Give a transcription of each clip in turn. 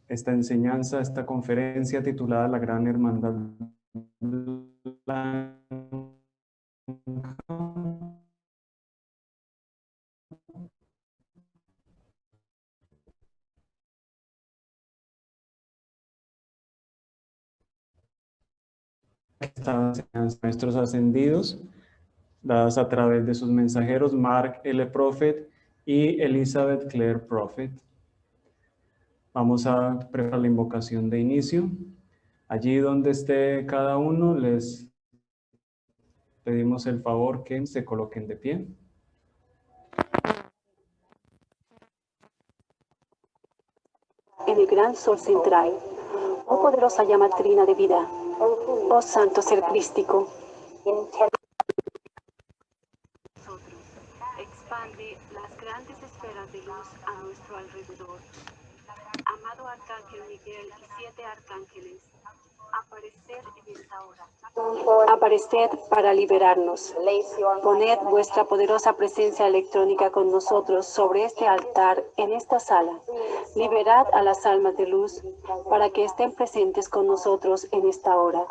esta enseñanza, esta conferencia titulada La Gran Hermandad Blanca. Estas enseñanzas, maestros ascendidos, dadas a través de sus mensajeros Mark L. Prophet y Elizabeth Clare Prophet. Vamos a preparar la invocación de inicio. Allí donde esté cada uno, les pedimos el favor que se coloquen de pie. En el gran sol central, oh poderosa llama trina de vida, oh santo ser crístico, expande las grandes esferas de luz a nuestro alrededor. Amado Arcángel Miguel y 7 arcángeles, apareced en esta hora. Apareced para liberarnos. Poned vuestra poderosa presencia electrónica con nosotros sobre este altar en esta sala. Liberad a las almas de luz para que estén presentes con nosotros en esta hora.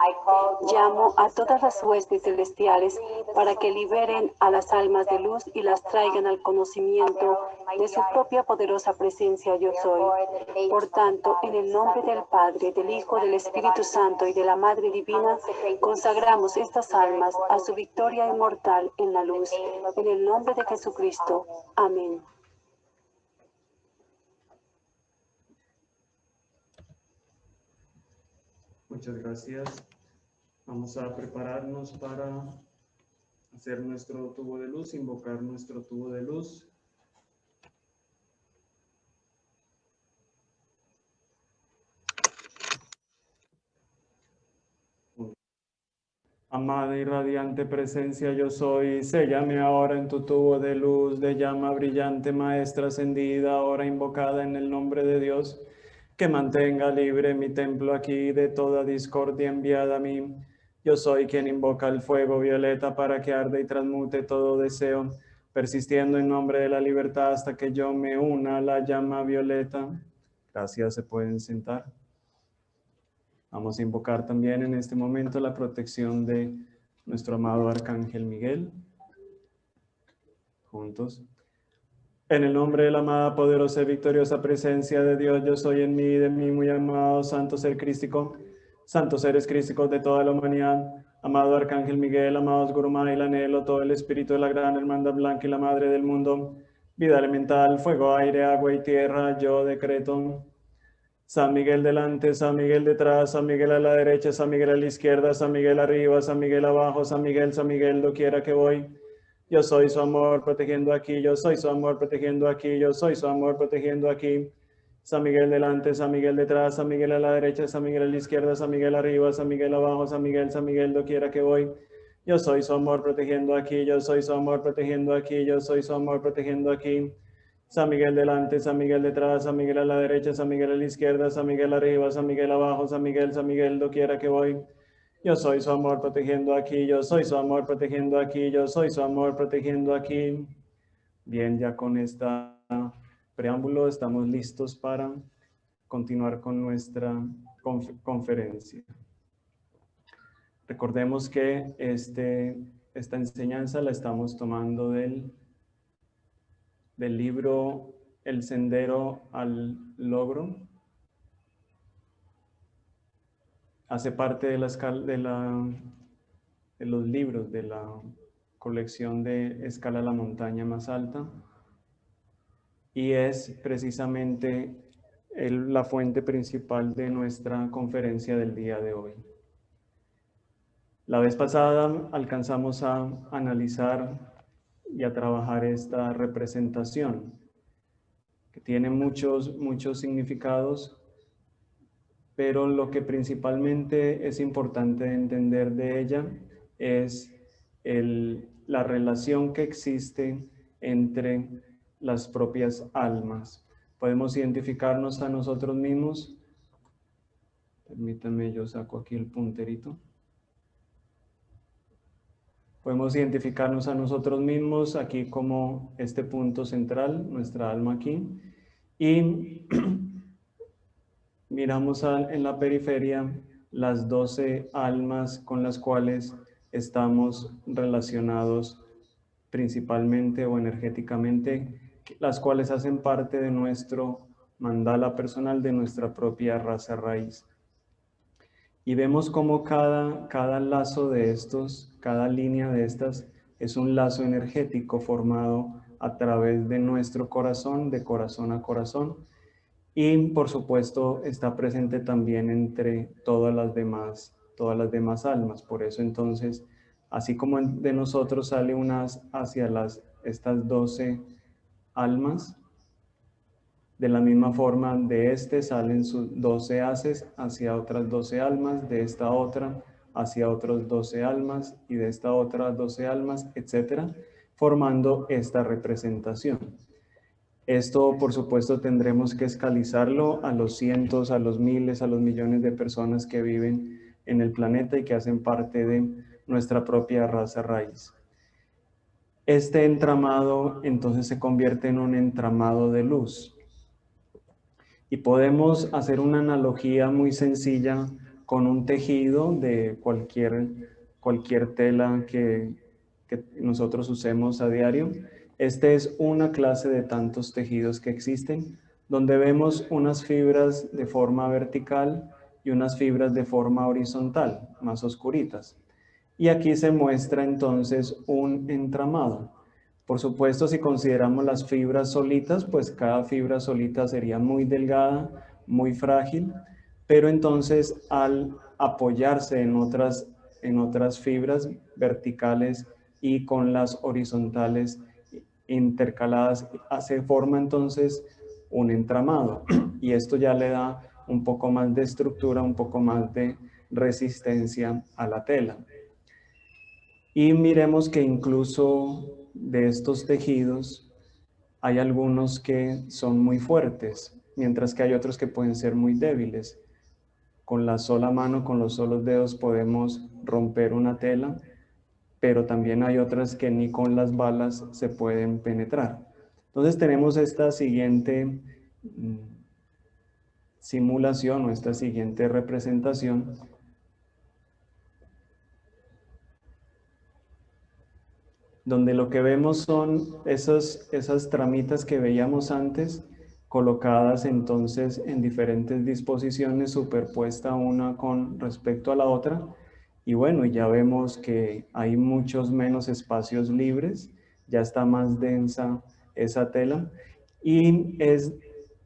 Llamo a todas las huestes celestiales para que liberen a las almas de luz y las traigan al conocimiento de su propia poderosa presencia yo soy. Por tanto, en el nombre del Padre, del Hijo, del Espíritu Santo y de la Madre Divina, consagramos estas almas a su victoria inmortal en la luz. En el nombre de Jesucristo. Amén. Muchas gracias. Vamos a prepararnos para hacer nuestro tubo de luz, invocar nuestro tubo de luz. Amada y radiante presencia yo soy, séllame ahora en tu tubo de luz, de llama brillante, maestra ascendida, ahora invocada en el nombre de Dios, que mantenga libre mi templo aquí de toda discordia enviada a mí. Yo soy quien invoca el fuego violeta para que arde y transmute todo deseo, persistiendo en nombre de la libertad hasta que yo me una a la llama violeta. Gracias, se pueden sentar. Vamos a invocar también en este momento la protección de nuestro amado Arcángel Miguel. Juntos. En el nombre de la amada, poderosa y victoriosa presencia de Dios, yo soy en mí y de mí muy amado santo ser crístico, santos seres crísticos de toda la humanidad, amado Arcángel Miguel, amados Gurumá y el anhelo, todo el espíritu de la gran hermandad blanca y la madre del mundo, vida elemental, fuego, aire, agua y tierra, yo decreto. San Miguel delante, San Miguel detrás, San Miguel a la derecha, San Miguel a la izquierda, San Miguel arriba, San Miguel abajo, San Miguel, doquiera que voy. Yo soy su amor protegiendo aquí, yo soy su amor protegiendo aquí, yo soy su amor protegiendo aquí. San Miguel delante, San Miguel detrás, San Miguel a la derecha, San Miguel a la izquierda, San Miguel arriba, San Miguel abajo, San Miguel, doquiera que voy. Yo soy su amor protegiendo aquí, yo soy su amor protegiendo aquí, yo soy su amor protegiendo aquí. San Miguel delante, San Miguel detrás, San Miguel a la derecha, San Miguel a la izquierda, San Miguel arriba, San Miguel abajo, San Miguel, doquiera que voy. Yo soy su amor protegiendo aquí, yo soy su amor protegiendo aquí, yo soy su amor protegiendo aquí. Bien, ya con esta preámbulo estamos listos para continuar con nuestra conferencia. Recordemos que esta enseñanza la estamos tomando del libro El Sendero al Logro. Hace parte de los libros de la colección de Escala a la Montaña Más Alta y es precisamente la fuente principal de nuestra conferencia del día de hoy. La vez pasada alcanzamos a analizar y a trabajar esta representación que tiene muchos significados, pero lo que principalmente es importante entender de ella es la relación que existe entre las propias almas. Podemos identificarnos a nosotros mismos. Permítanme, yo saco aquí el punterito. Podemos identificarnos a nosotros mismos aquí como este punto central, nuestra alma aquí. Y miramos en la periferia las 12 almas con las cuales estamos relacionados principalmente o energéticamente, las cuales hacen parte de nuestro mandala personal, de nuestra propia raza raíz. Y vemos cómo cada lazo de estos, cada línea de estas, es un lazo energético formado a través de nuestro corazón, de corazón a corazón, y por supuesto está presente también entre todas las demás almas. Por eso entonces, así como de nosotros sale unas hacia estas 12 almas, de la misma forma de este salen sus 12 haces hacia otras 12 almas, de esta otra hacia otros 12 almas y de esta otra 12 almas, etcétera, formando esta representación. Esto, por supuesto, tendremos que escalizarlo a los cientos, a los miles, a los millones de personas que viven en el planeta y que hacen parte de nuestra propia raza raíz. Este entramado entonces se convierte en un entramado de luz. Y podemos hacer una analogía muy sencilla con un tejido de cualquier tela que nosotros usemos a diario. Este es una clase de tantos tejidos que existen, donde vemos unas fibras de forma vertical y unas fibras de forma horizontal, más oscuritas. Y aquí se muestra entonces un entramado. Por supuesto, si consideramos las fibras solitas, pues cada fibra solita sería muy delgada, muy frágil, pero entonces al apoyarse en otras fibras verticales y con las horizontales intercaladas, se forma entonces un entramado y esto ya le da un poco más de estructura, un poco más de resistencia a la tela. Y miremos que incluso de estos tejidos hay algunos que son muy fuertes, mientras que hay otros que pueden ser muy débiles. Con la sola mano, con los solos dedos podemos romper una tela, pero también hay otras que ni con las balas se pueden penetrar. Entonces tenemos esta siguiente simulación o esta siguiente representación donde lo que vemos son esas tramitas que veíamos antes, colocadas entonces en diferentes disposiciones, superpuesta una con respecto a la otra. Y bueno, ya vemos que hay muchos menos espacios libres, ya está más densa esa tela y es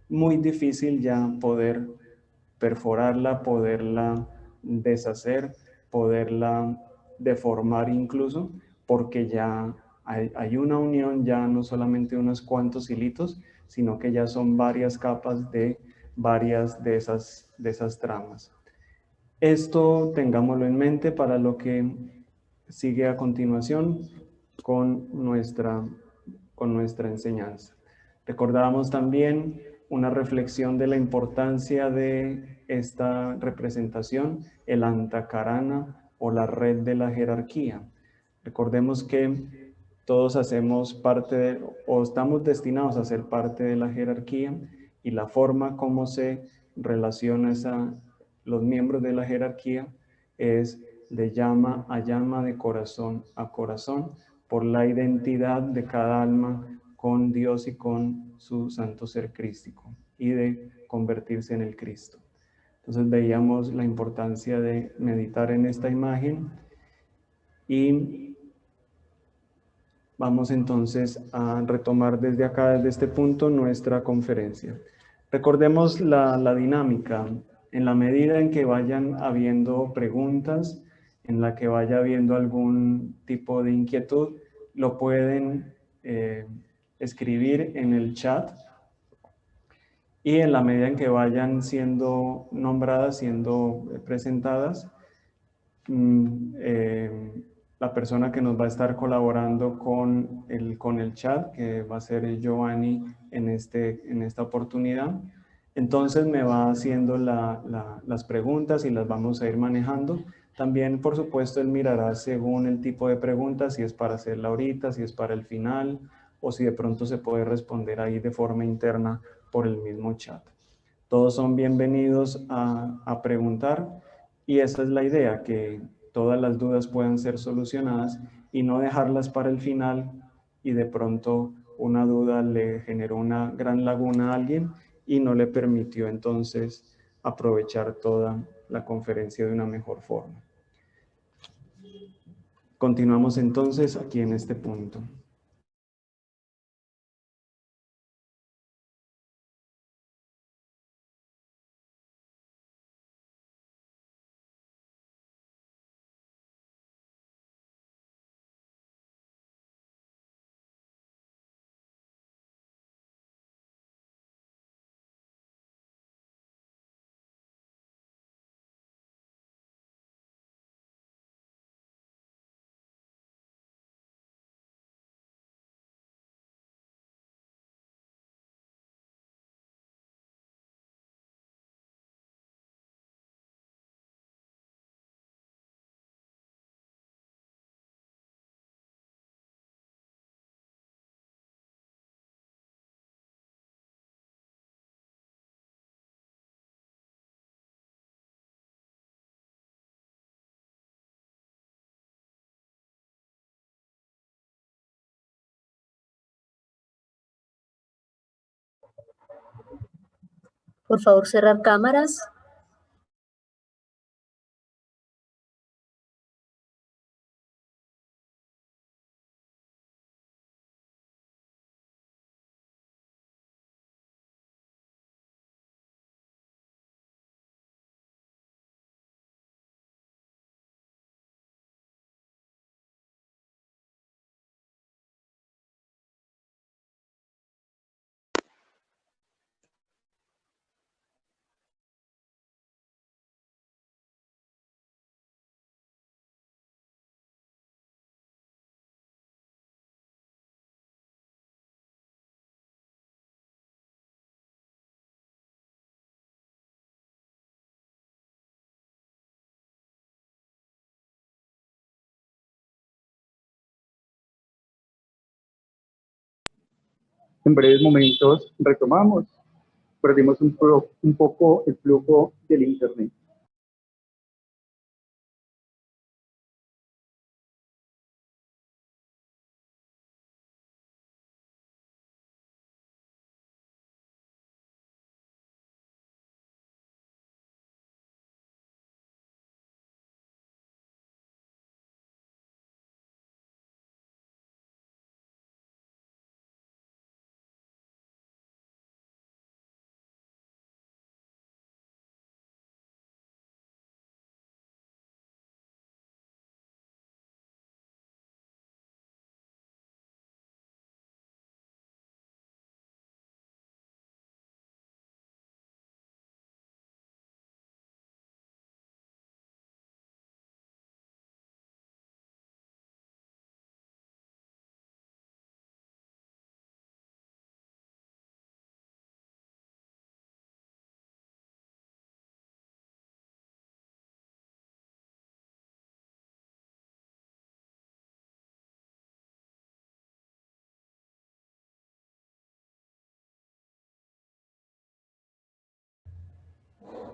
muy difícil ya poder perforarla, poderla deshacer, poderla deformar incluso, porque ya hay una unión, ya no solamente unos cuantos hilitos, sino que ya son varias capas de varias de esas tramas. Esto tengámoslo en mente para lo que sigue a continuación con nuestra enseñanza. Recordamos también una reflexión de la importancia de esta representación, el Antakarana o la red de la jerarquía. Recordemos que todos hacemos parte o estamos destinados a ser parte de la jerarquía y la forma como se relaciona los miembros de la jerarquía es de llama a llama, de corazón a corazón, por la identidad de cada alma con Dios y con su santo ser crístico y de convertirse en el Cristo. Entonces veíamos la importancia de meditar en esta imagen y vamos entonces a retomar desde acá, desde este punto, nuestra conferencia. Recordemos la dinámica. En la medida en que vayan habiendo preguntas, en la que vaya habiendo algún tipo de inquietud, lo pueden escribir en el chat. Y en la medida en que vayan siendo nombradas, siendo presentadas, la persona que nos va a estar colaborando con el chat, que va a ser Giovanni en esta oportunidad, entonces me va haciendo las preguntas y las vamos a ir manejando. También, por supuesto, él mirará según el tipo de preguntas, si es para hacerla ahorita, si es para el final, o si de pronto se puede responder ahí de forma interna por el mismo chat. Todos son bienvenidos a preguntar y esa es la idea, que todas las dudas puedan ser solucionadas y no dejarlas para el final y de pronto una duda le generó una gran laguna a alguien y no le permitió entonces aprovechar toda la conferencia de una mejor forma. Continuamos entonces aquí en este punto. Por favor, cerrar cámaras. En breves momentos retomamos. Perdimos un poco el flujo del internet.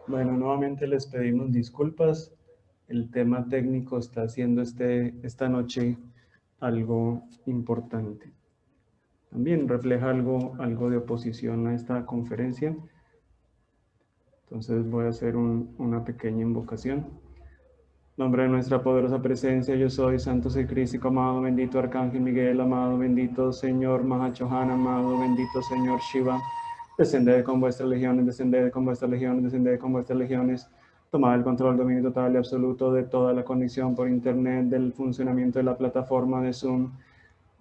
Bueno, nuevamente les pedimos disculpas. El tema técnico está haciendo esta noche algo importante. También refleja algo de oposición a esta conferencia. Entonces voy a hacer una pequeña invocación. En nombre de nuestra poderosa presencia, yo soy Santo Ser Crístico, amado bendito Arcángel Miguel, amado bendito Señor Mahachohan, amado bendito Señor Shiva. Descended con vuestras legiones, descended con vuestras legiones, descended con vuestras legiones. Tomad el control, dominio total y absoluto de toda la conexión por internet, del funcionamiento de la plataforma de Zoom,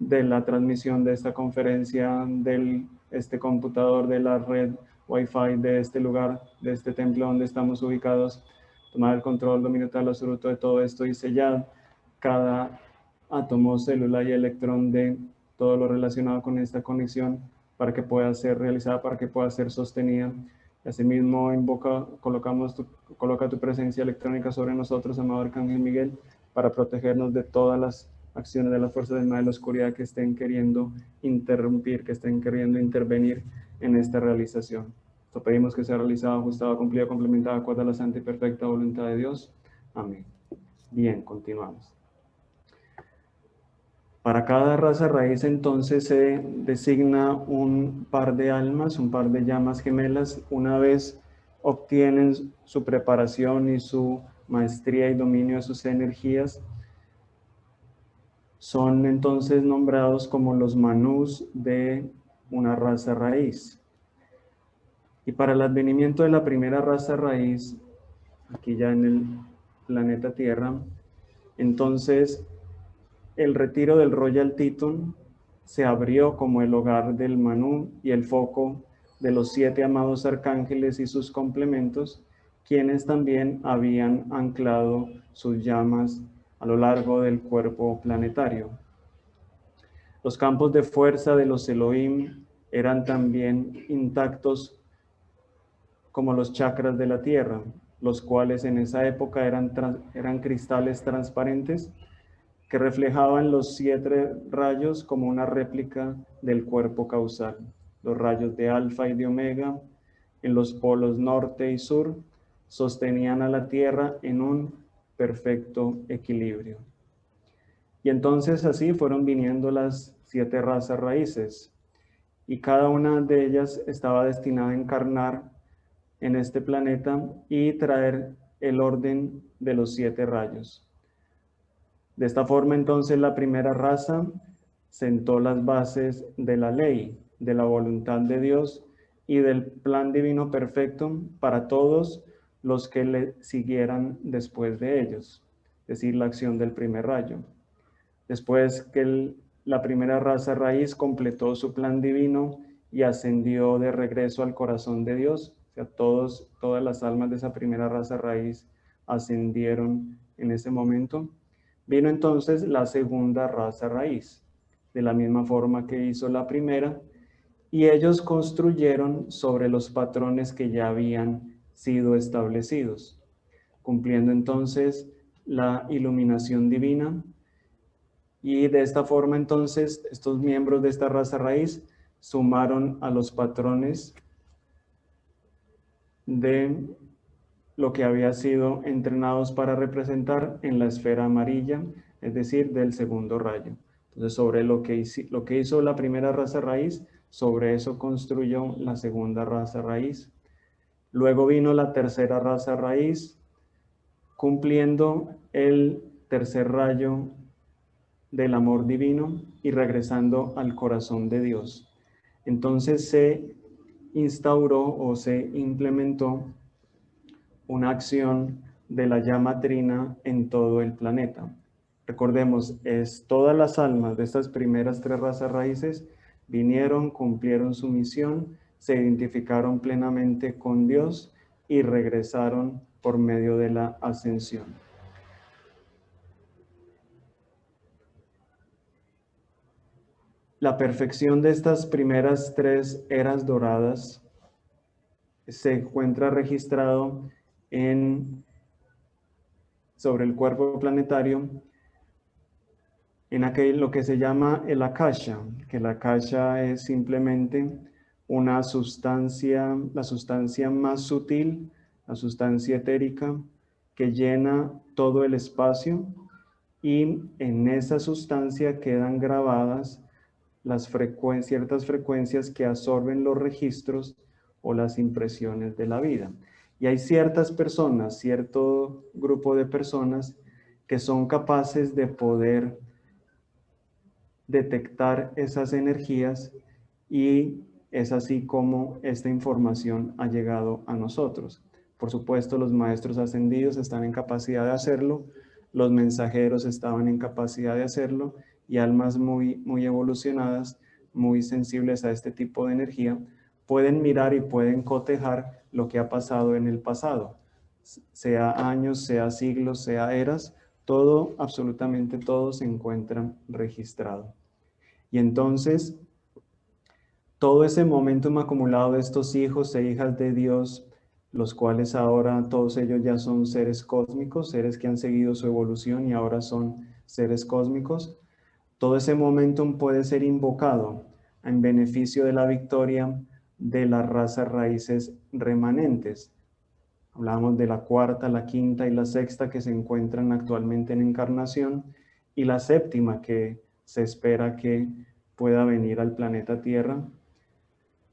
de la transmisión de esta conferencia, este computador, de la red Wi-Fi de este lugar, de este templo donde estamos ubicados. Tomad el control, dominio total absoluto de todo esto y sellad cada átomo, célula y electrón de todo lo relacionado con esta conexión para que pueda ser realizada, para que pueda ser sostenida. Asimismo, coloca tu presencia electrónica sobre nosotros, amado Arcángel Miguel, para protegernos de todas las acciones de las fuerzas del mal de la oscuridad que estén queriendo interrumpir, que estén queriendo intervenir en esta realización. Esto pedimos que sea realizado, ajustado, cumplido, complementado, de acuerdo a la santa y perfecta voluntad de Dios. Amén. Bien, continuamos. Para cada raza raíz entonces se designa un par de almas, un par de llamas gemelas. Una vez obtienen su preparación y su maestría y dominio de sus energías, son entonces nombrados como los manús de una raza raíz. Y para el advenimiento de la primera raza raíz, aquí ya en el planeta Tierra, entonces el retiro del Royal Teton se abrió como el hogar del Manú y el foco de los 7 amados arcángeles y sus complementos, quienes también habían anclado sus llamas a lo largo del cuerpo planetario. Los campos de fuerza de los Elohim eran también intactos como los chakras de la Tierra, los cuales en esa época eran cristales transparentes que reflejaban los 7 rayos como una réplica del cuerpo causal. Los rayos de alfa y de omega en los polos norte y sur sostenían a la Tierra en un perfecto equilibrio. Y entonces así fueron viniendo las 7 razas raíces, y cada una de ellas estaba destinada a encarnar en este planeta y traer el orden de los 7 rayos. De esta forma, entonces, la primera raza sentó las bases de la ley, de la voluntad de Dios y del plan divino perfecto para todos los que le siguieran después de ellos, es decir, la acción del primer rayo. Después que la primera raza raíz completó su plan divino y ascendió de regreso al corazón de Dios, o sea, todas las almas de esa primera raza raíz ascendieron en ese momento. Vino entonces la segunda raza raíz, de la misma forma que hizo la primera, y ellos construyeron sobre los patrones que ya habían sido establecidos, cumpliendo entonces la iluminación divina. Y de esta forma entonces estos miembros de esta raza raíz sumaron a los patrones de lo que había sido entrenados para representar en la esfera amarilla, es decir, del segundo rayo. Entonces, sobre lo que hizo la primera raza raíz, sobre eso construyó la segunda raza raíz. Luego vino la tercera raza raíz, cumpliendo el tercer rayo del amor divino y regresando al corazón de Dios. Entonces se instauró o se implementó una acción de la llama trina en todo el planeta. Recordemos, todas las almas de estas primeras 3 razas raíces vinieron, cumplieron su misión, se identificaron plenamente con Dios y regresaron por medio de la ascensión. La perfección de estas primeras 3 eras doradas se encuentra registrado sobre el cuerpo planetario en lo que se llama el Akasha, que el Akasha es simplemente una sustancia, la sustancia más sutil, la sustancia etérica que llena todo el espacio, y en esa sustancia quedan grabadas ciertas frecuencias que absorben los registros o las impresiones de la vida. Y hay ciertas personas, cierto grupo de personas que son capaces de poder detectar esas energías, y es así como esta información ha llegado a nosotros. Por supuesto, los maestros ascendidos están en capacidad de hacerlo, los mensajeros estaban en capacidad de hacerlo, y almas muy evolucionadas, muy sensibles a este tipo de energía, pueden mirar y pueden cotejar lo que ha pasado en el pasado, sea años, sea siglos, sea eras, todo, absolutamente todo se encuentra registrado. Y entonces, todo ese momentum acumulado de estos hijos e hijas de Dios, los cuales ahora todos ellos ya son seres cósmicos, seres que han seguido su evolución y ahora son seres cósmicos, todo ese momentum puede ser invocado en beneficio de la victoria de las razas raíces remanentes. Hablamos de la cuarta, la quinta y la sexta que se encuentran actualmente en encarnación, y la séptima que se espera que pueda venir al planeta Tierra,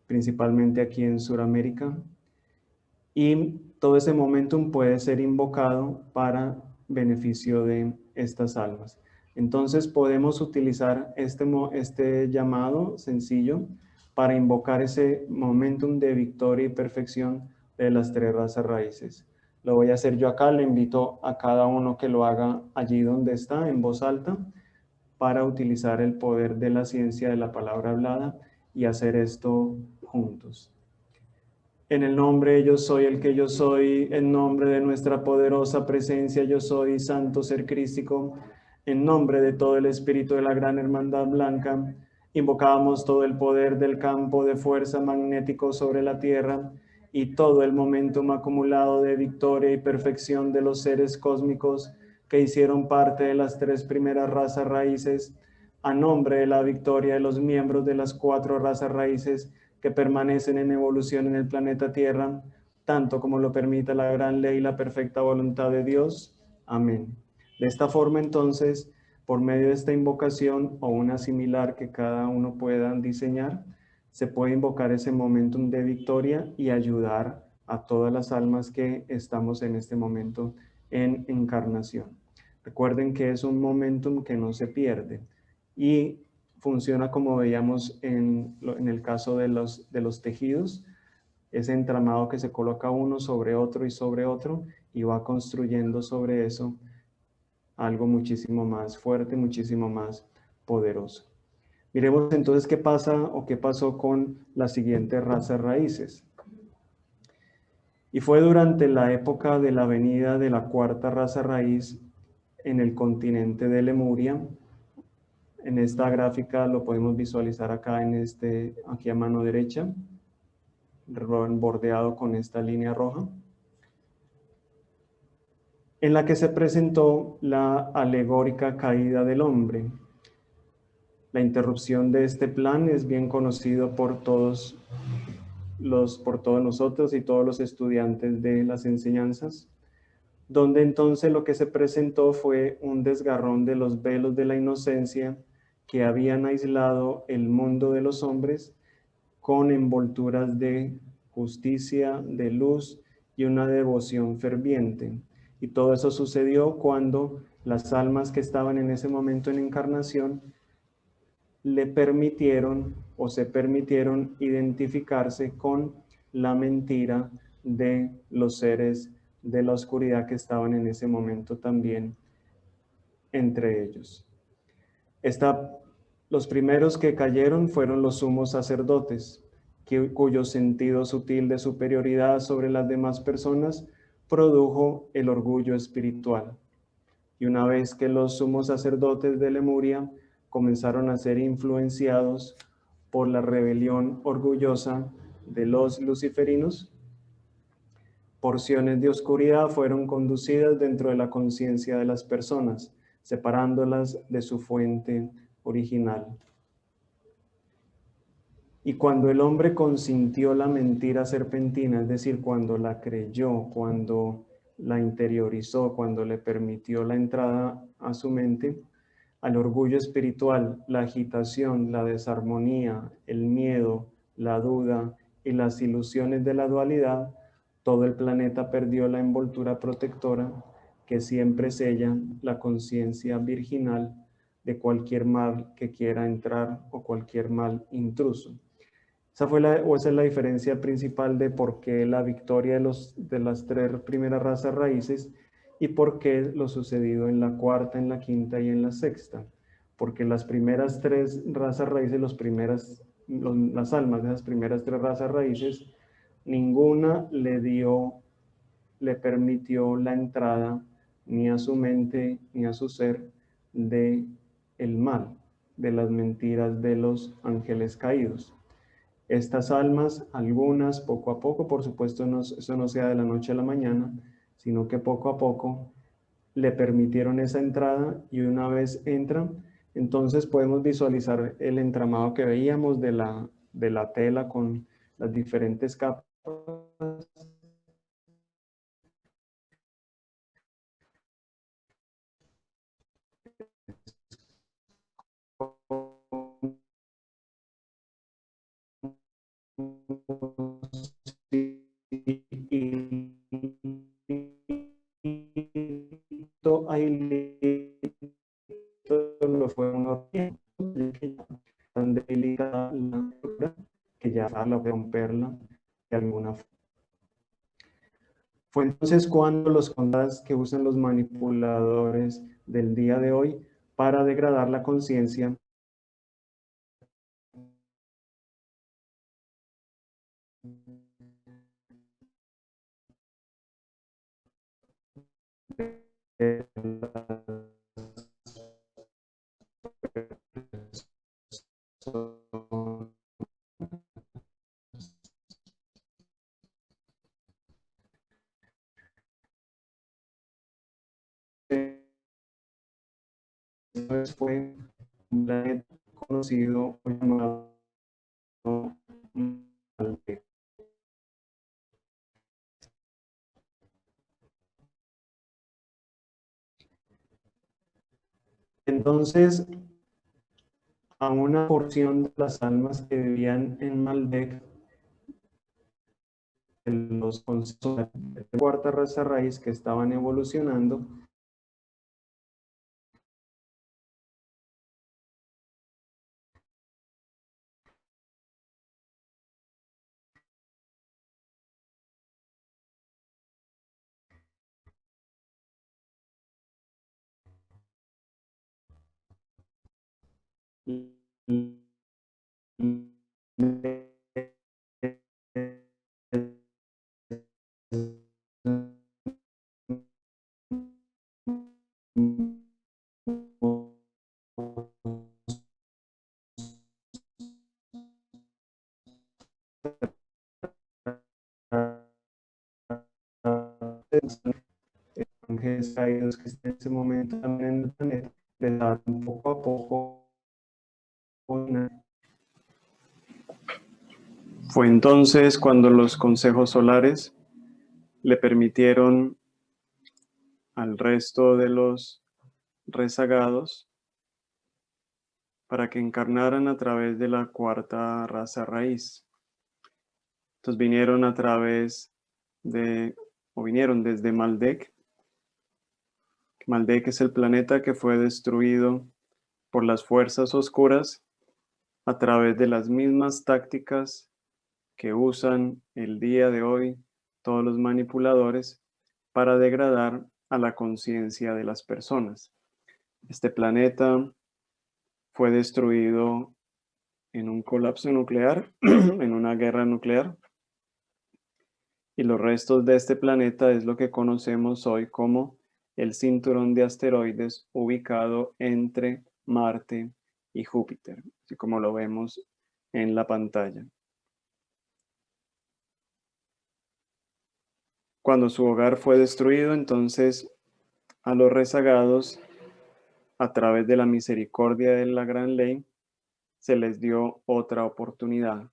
principalmente aquí en Sudamérica. Y todo ese momentum puede ser invocado para beneficio de estas almas. Entonces podemos utilizar este llamado sencillo para invocar ese momentum de victoria y perfección de las tres razas raíces. Lo voy a hacer yo acá, le invito a cada uno que lo haga allí donde está, en voz alta, para utilizar el poder de la ciencia de la palabra hablada y hacer esto juntos. En el nombre yo soy el que yo soy, en nombre de nuestra poderosa presencia yo soy, santo ser crístico, en nombre de todo el espíritu de la gran hermandad blanca, invocamos todo el poder del campo de fuerza magnético sobre la tierra y todo el momentum acumulado de victoria y perfección de los seres cósmicos que hicieron parte de las tres primeras razas raíces, a nombre de la victoria de los miembros de las cuatro razas raíces que permanecen en evolución en el planeta Tierra, tanto como lo permita la gran ley y la perfecta voluntad de Dios. Amén. De esta forma, entonces, por medio de esta invocación o una similar que cada uno pueda diseñar, se puede invocar ese momentum de victoria y ayudar a todas las almas que estamos en este momento en encarnación. Recuerden que es un momentum que no se pierde y funciona como veíamos en el caso de los tejidos, ese entramado que se coloca uno sobre otro y va construyendo sobre eso algo muchísimo más fuerte, muchísimo más poderoso. Miremos entonces qué pasa o qué pasó con las siguientes razas raíces. Y fue durante la época de la venida de la cuarta raza raíz en el continente de Lemuria. En esta gráfica lo podemos visualizar acá aquí a mano derecha, bordeado con esta línea roja, en la que se presentó la alegórica caída del hombre. La interrupción de este plan es bien conocido por todos nosotros y todos los estudiantes de las enseñanzas, donde entonces lo que se presentó fue un desgarrón de los velos de la inocencia que habían aislado el mundo de los hombres con envolturas de justicia, de luz y una devoción ferviente. Y todo eso sucedió cuando las almas que estaban en ese momento en encarnación le permitieron o se permitieron identificarse con la mentira de los seres de la oscuridad que estaban en ese momento también entre ellos. Los primeros que cayeron fueron los sumos sacerdotes, cuyo sentido sutil de superioridad sobre las demás personas produjo el orgullo espiritual. Y una vez que los sumos sacerdotes de Lemuria comenzaron a ser influenciados por la rebelión orgullosa de los luciferinos, porciones de oscuridad fueron conducidas dentro de la conciencia de las personas, separándolas de su fuente original. Y cuando el hombre consintió la mentira serpentina, es decir, cuando la creyó, cuando la interiorizó, cuando le permitió la entrada a su mente, al orgullo espiritual, la agitación, la desarmonía, el miedo, la duda y las ilusiones de la dualidad, todo el planeta perdió la envoltura protectora que siempre sella la conciencia virginal de cualquier mal que quiera entrar o cualquier mal intruso. Esa es la diferencia principal de por qué la victoria de las tres primeras razas raíces y por qué lo sucedido en la cuarta, en la quinta y en la sexta. Porque las primeras tres razas raíces, las almas de esas primeras tres razas raíces, ninguna le permitió la entrada ni a su mente ni a su ser de el mal, de las mentiras de los ángeles caídos. Estas almas, algunas poco a poco, por supuesto eso no sea de la noche a la mañana, sino que poco a poco le permitieron esa entrada y una vez entran, entonces podemos visualizar el entramado que veíamos de la tela con las diferentes capas lo fue uno tan delicada la figura que ya la romperla de alguna forma. Fue entonces cuando los contras que usan los manipuladores del día de hoy para degradar la conciencia fue un planeta conocido o llamado Malbec. Entonces, a una porción de las almas que vivían en Malbec, los consejos de la cuarta raza raíz que estaban evolucionando, ángeles caídos que están en ese momento también en el planeta, les dan poco a poco una. Fue entonces cuando los consejos solares le permitieron al resto de los rezagados para que encarnaran a través de la cuarta raza raíz. Entonces vinieron a través de, o vinieron desde Maldek. Maldek es el planeta que fue destruido por las fuerzas oscuras a través de las mismas tácticas que usan el día de hoy todos los manipuladores para degradar a la conciencia de las personas. Este planeta fue destruido en un colapso nuclear, en una guerra nuclear, y los restos de este planeta es lo que conocemos hoy como el cinturón de asteroides ubicado entre Marte y Júpiter, así como lo vemos en la pantalla. Cuando su hogar fue destruido, entonces a los rezagados, a través de la misericordia de la gran ley, se les dio otra oportunidad,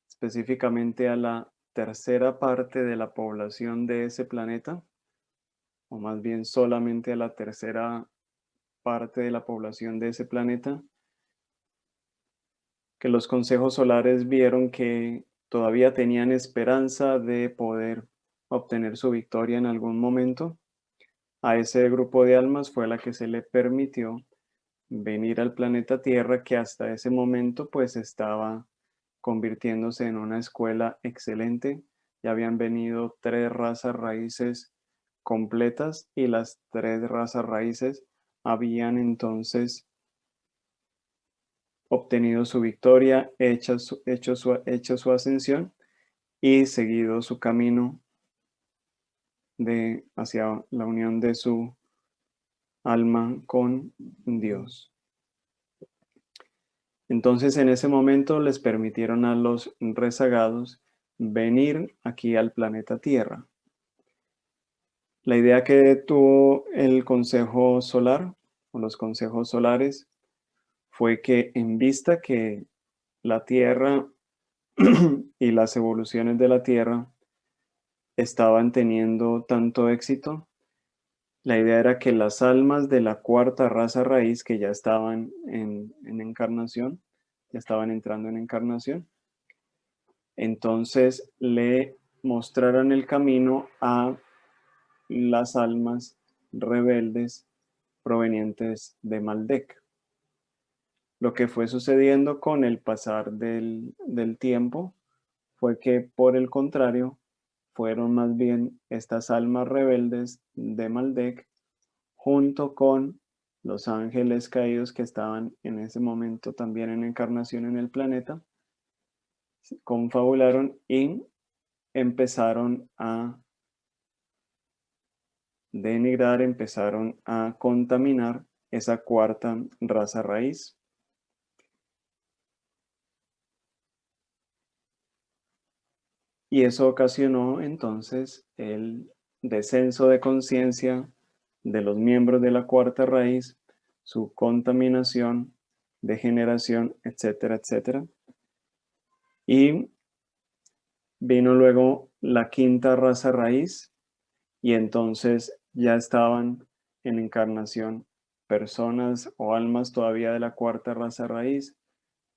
específicamente a la tercera parte de la población de ese planeta, o más bien solamente a la tercera parte de la población de ese planeta, que los consejos solares vieron que todavía tenían esperanza de poder obtener su victoria en algún momento. A ese grupo de almas fue la que se le permitió venir al planeta Tierra, que hasta ese momento pues estaba convirtiéndose en una escuela excelente. Ya habían venido 3 razas raíces completas y las 3 razas raíces habían entonces obtenido su victoria, hecho su ascensión y seguido su camino hacia la unión de su alma con Dios. Entonces en ese momento les permitieron a los rezagados venir aquí al planeta Tierra. La idea que tuvo el Consejo Solar o los consejos solares fue que en vista que la Tierra y las evoluciones de la Tierra estaban teniendo tanto éxito, la idea era que las almas de la cuarta raza raíz, que ya estaban en encarnación, ya estaban entrando en encarnación, entonces le mostraran el camino a las almas rebeldes provenientes de Maldek. Lo que fue sucediendo con el pasar del tiempo fue que, por el contrario, fueron más bien estas almas rebeldes de Maldek, junto con los ángeles caídos que estaban en ese momento también en encarnación en el planeta, confabularon y empezaron a denigrar, empezaron a contaminar esa cuarta raza raíz. Y eso ocasionó entonces el descenso de conciencia de los miembros de la cuarta raíz, su contaminación, degeneración, etcétera, etcétera. Y vino luego la quinta raza raíz y entonces ya estaban en encarnación personas o almas todavía de la cuarta raza raíz,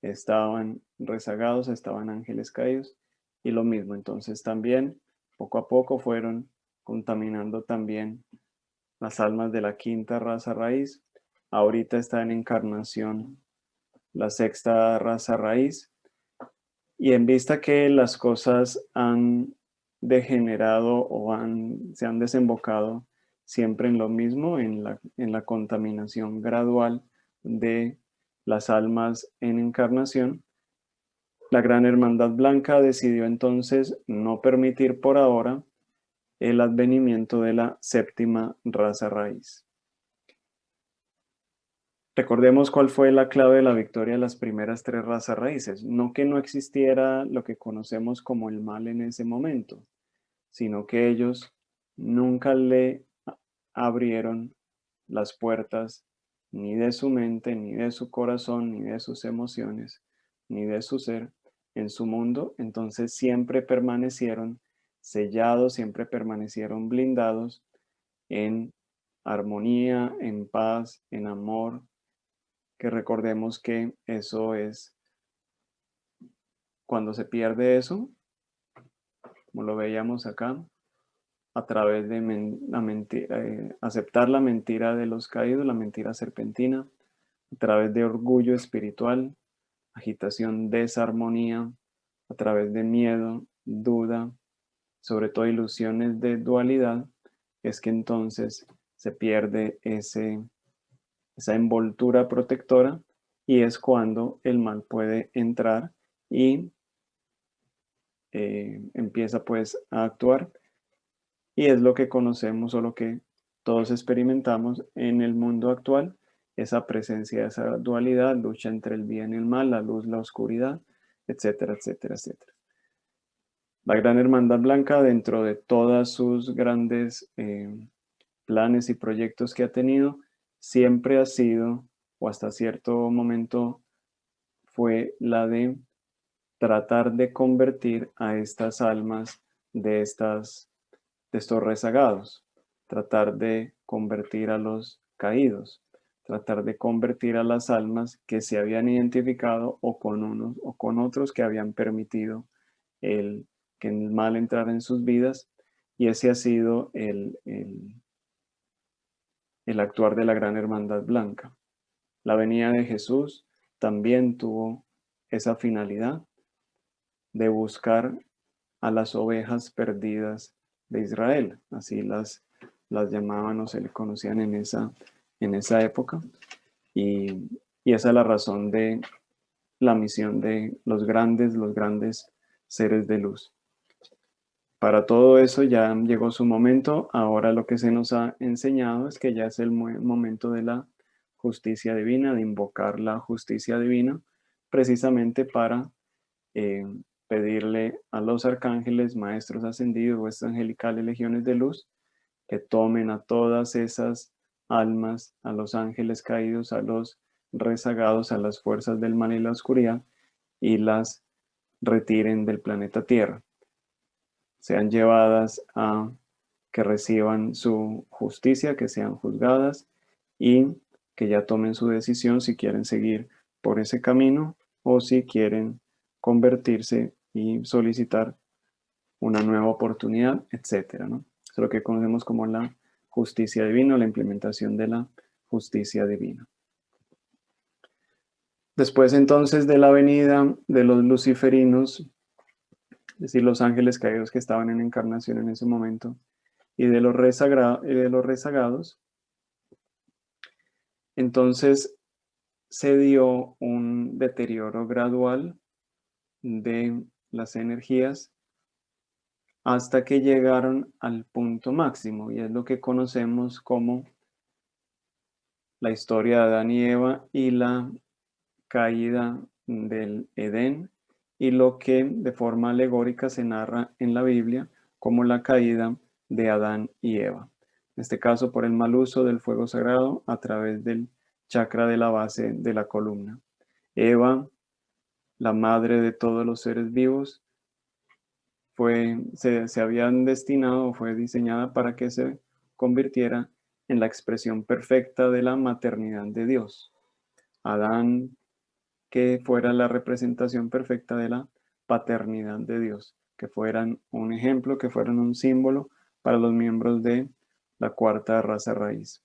estaban rezagados, estaban ángeles caídos y lo mismo. Entonces también poco a poco fueron contaminando también las almas de la quinta raza raíz. Ahorita está en encarnación la sexta raza raíz. Y en vista que las cosas han degenerado o se han desembocado siempre en lo mismo, en la contaminación gradual de las almas en encarnación, la Gran Hermandad Blanca decidió entonces no permitir por ahora el advenimiento de la séptima raza raíz. Recordemos cuál fue la clave de la victoria de las primeras tres razas raíces. No que no existiera lo que conocemos como el mal en ese momento, sino que ellos nunca le abrieron las puertas ni de su mente, ni de su corazón, ni de sus emociones, ni de su ser en su mundo. Entonces siempre permanecieron sellados, siempre permanecieron blindados en armonía, en paz, en amor, que recordemos que eso es, cuando se pierde eso, como lo veíamos acá, a través de la mentira, aceptar la mentira de los caídos, la mentira serpentina, a través de orgullo espiritual, agitación, desarmonía, a través de miedo, duda, sobre todo ilusiones de dualidad, es que entonces se pierde esa envoltura protectora y es cuando el mal puede entrar y empieza pues a actuar, y es lo que conocemos o lo que todos experimentamos en el mundo actual, esa presencia, esa dualidad, lucha entre el bien y el mal, la luz, la oscuridad, etcétera, etcétera, etcétera. La Gran Hermandad Blanca, dentro de todas sus grandes planes y proyectos que ha tenido, siempre ha sido, o hasta cierto momento fue la de tratar de convertir a estas almas de estos rezagados, tratar de convertir a los caídos, tratar de convertir a las almas que se habían identificado o con unos o con otros que habían permitido que el mal entrara en sus vidas, y ese ha sido el actuar de la Gran Hermandad Blanca. La venida de Jesús también tuvo esa finalidad de buscar a las ovejas perdidas de Israel, así las llamaban o se le conocían en esa época, y esa es la razón de la misión de los grandes seres de luz. Para todo eso ya llegó su momento. Ahora lo que se nos ha enseñado es que ya es el momento de la justicia divina, de invocar la justicia divina, precisamente para pedirle a los arcángeles, maestros ascendidos, vuestras angelicales legiones de luz, que tomen a todas esas almas, a los ángeles caídos, a los rezagados, a las fuerzas del mal y la oscuridad, y las retiren del planeta Tierra, sean llevadas a que reciban su justicia, que sean juzgadas y que ya tomen su decisión si quieren seguir por ese camino o si quieren convertirse y solicitar una nueva oportunidad, etcétera, ¿no? Es lo que conocemos como la justicia divina, la implementación de la justicia divina. Después entonces de la venida de los luciferinos, es decir, los ángeles caídos que estaban en encarnación en ese momento, y de los rezagados, entonces se dio un deterioro gradual de las energías hasta que llegaron al punto máximo, y es lo que conocemos como la historia de Adán y Eva y la caída del Edén, y lo que de forma alegórica se narra en la Biblia como la caída de Adán y Eva. En este caso, por el mal uso del fuego sagrado a través del chakra de la base de la columna. Eva, la madre de todos los seres vivos, se habían destinado, fue diseñada para que se convirtiera en la expresión perfecta de la maternidad de Dios. Adán, que fuera la representación perfecta de la paternidad de Dios, que fueran un ejemplo, que fueran un símbolo para los miembros de la cuarta raza raíz.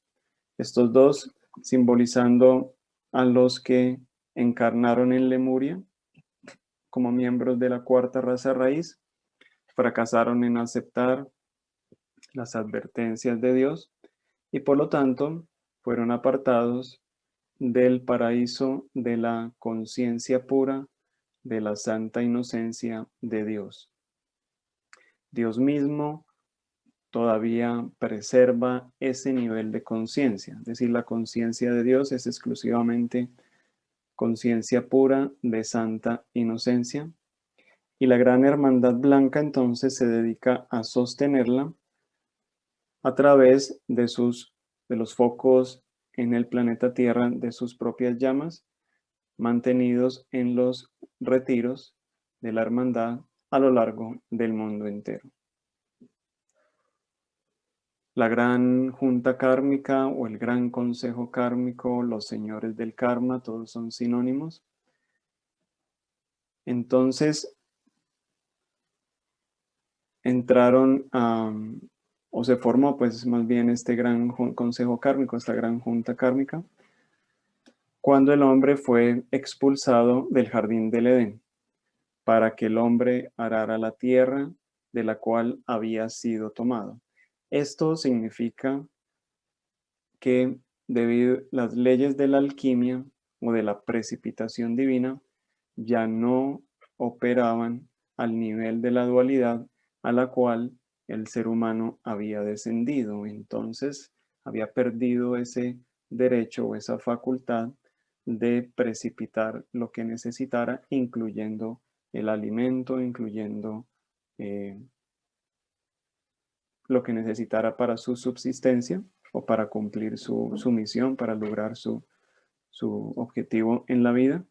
Estos dos simbolizando a los que encarnaron en Lemuria como miembros de la cuarta raza raíz, fracasaron en aceptar las advertencias de Dios y por lo tanto fueron apartados del paraíso de la conciencia pura, de la santa inocencia de Dios. Dios mismo todavía preserva ese nivel de conciencia, es decir, la conciencia de Dios es exclusivamente conciencia pura de santa inocencia, y la gran hermandad blanca entonces se dedica a sostenerla a través de los focos en el planeta Tierra de sus propias llamas, mantenidos en los retiros de la hermandad a lo largo del mundo entero. La gran junta kármica o el gran consejo kármico, los señores del karma, todos son sinónimos. Entonces, entraron o se formó pues más bien este gran consejo kármico, esta gran junta kármica, cuando el hombre fue expulsado del jardín del Edén, para que el hombre arara la tierra de la cual había sido tomado. Esto significa que debido a las leyes de la alquimia o de la precipitación divina, ya no operaban al nivel de la dualidad a la cual el ser humano había descendido. Entonces había perdido ese derecho o esa facultad de precipitar lo que necesitara, incluyendo el alimento, incluyendo lo que necesitara para su subsistencia o para cumplir su misión, para lograr su objetivo en la vida.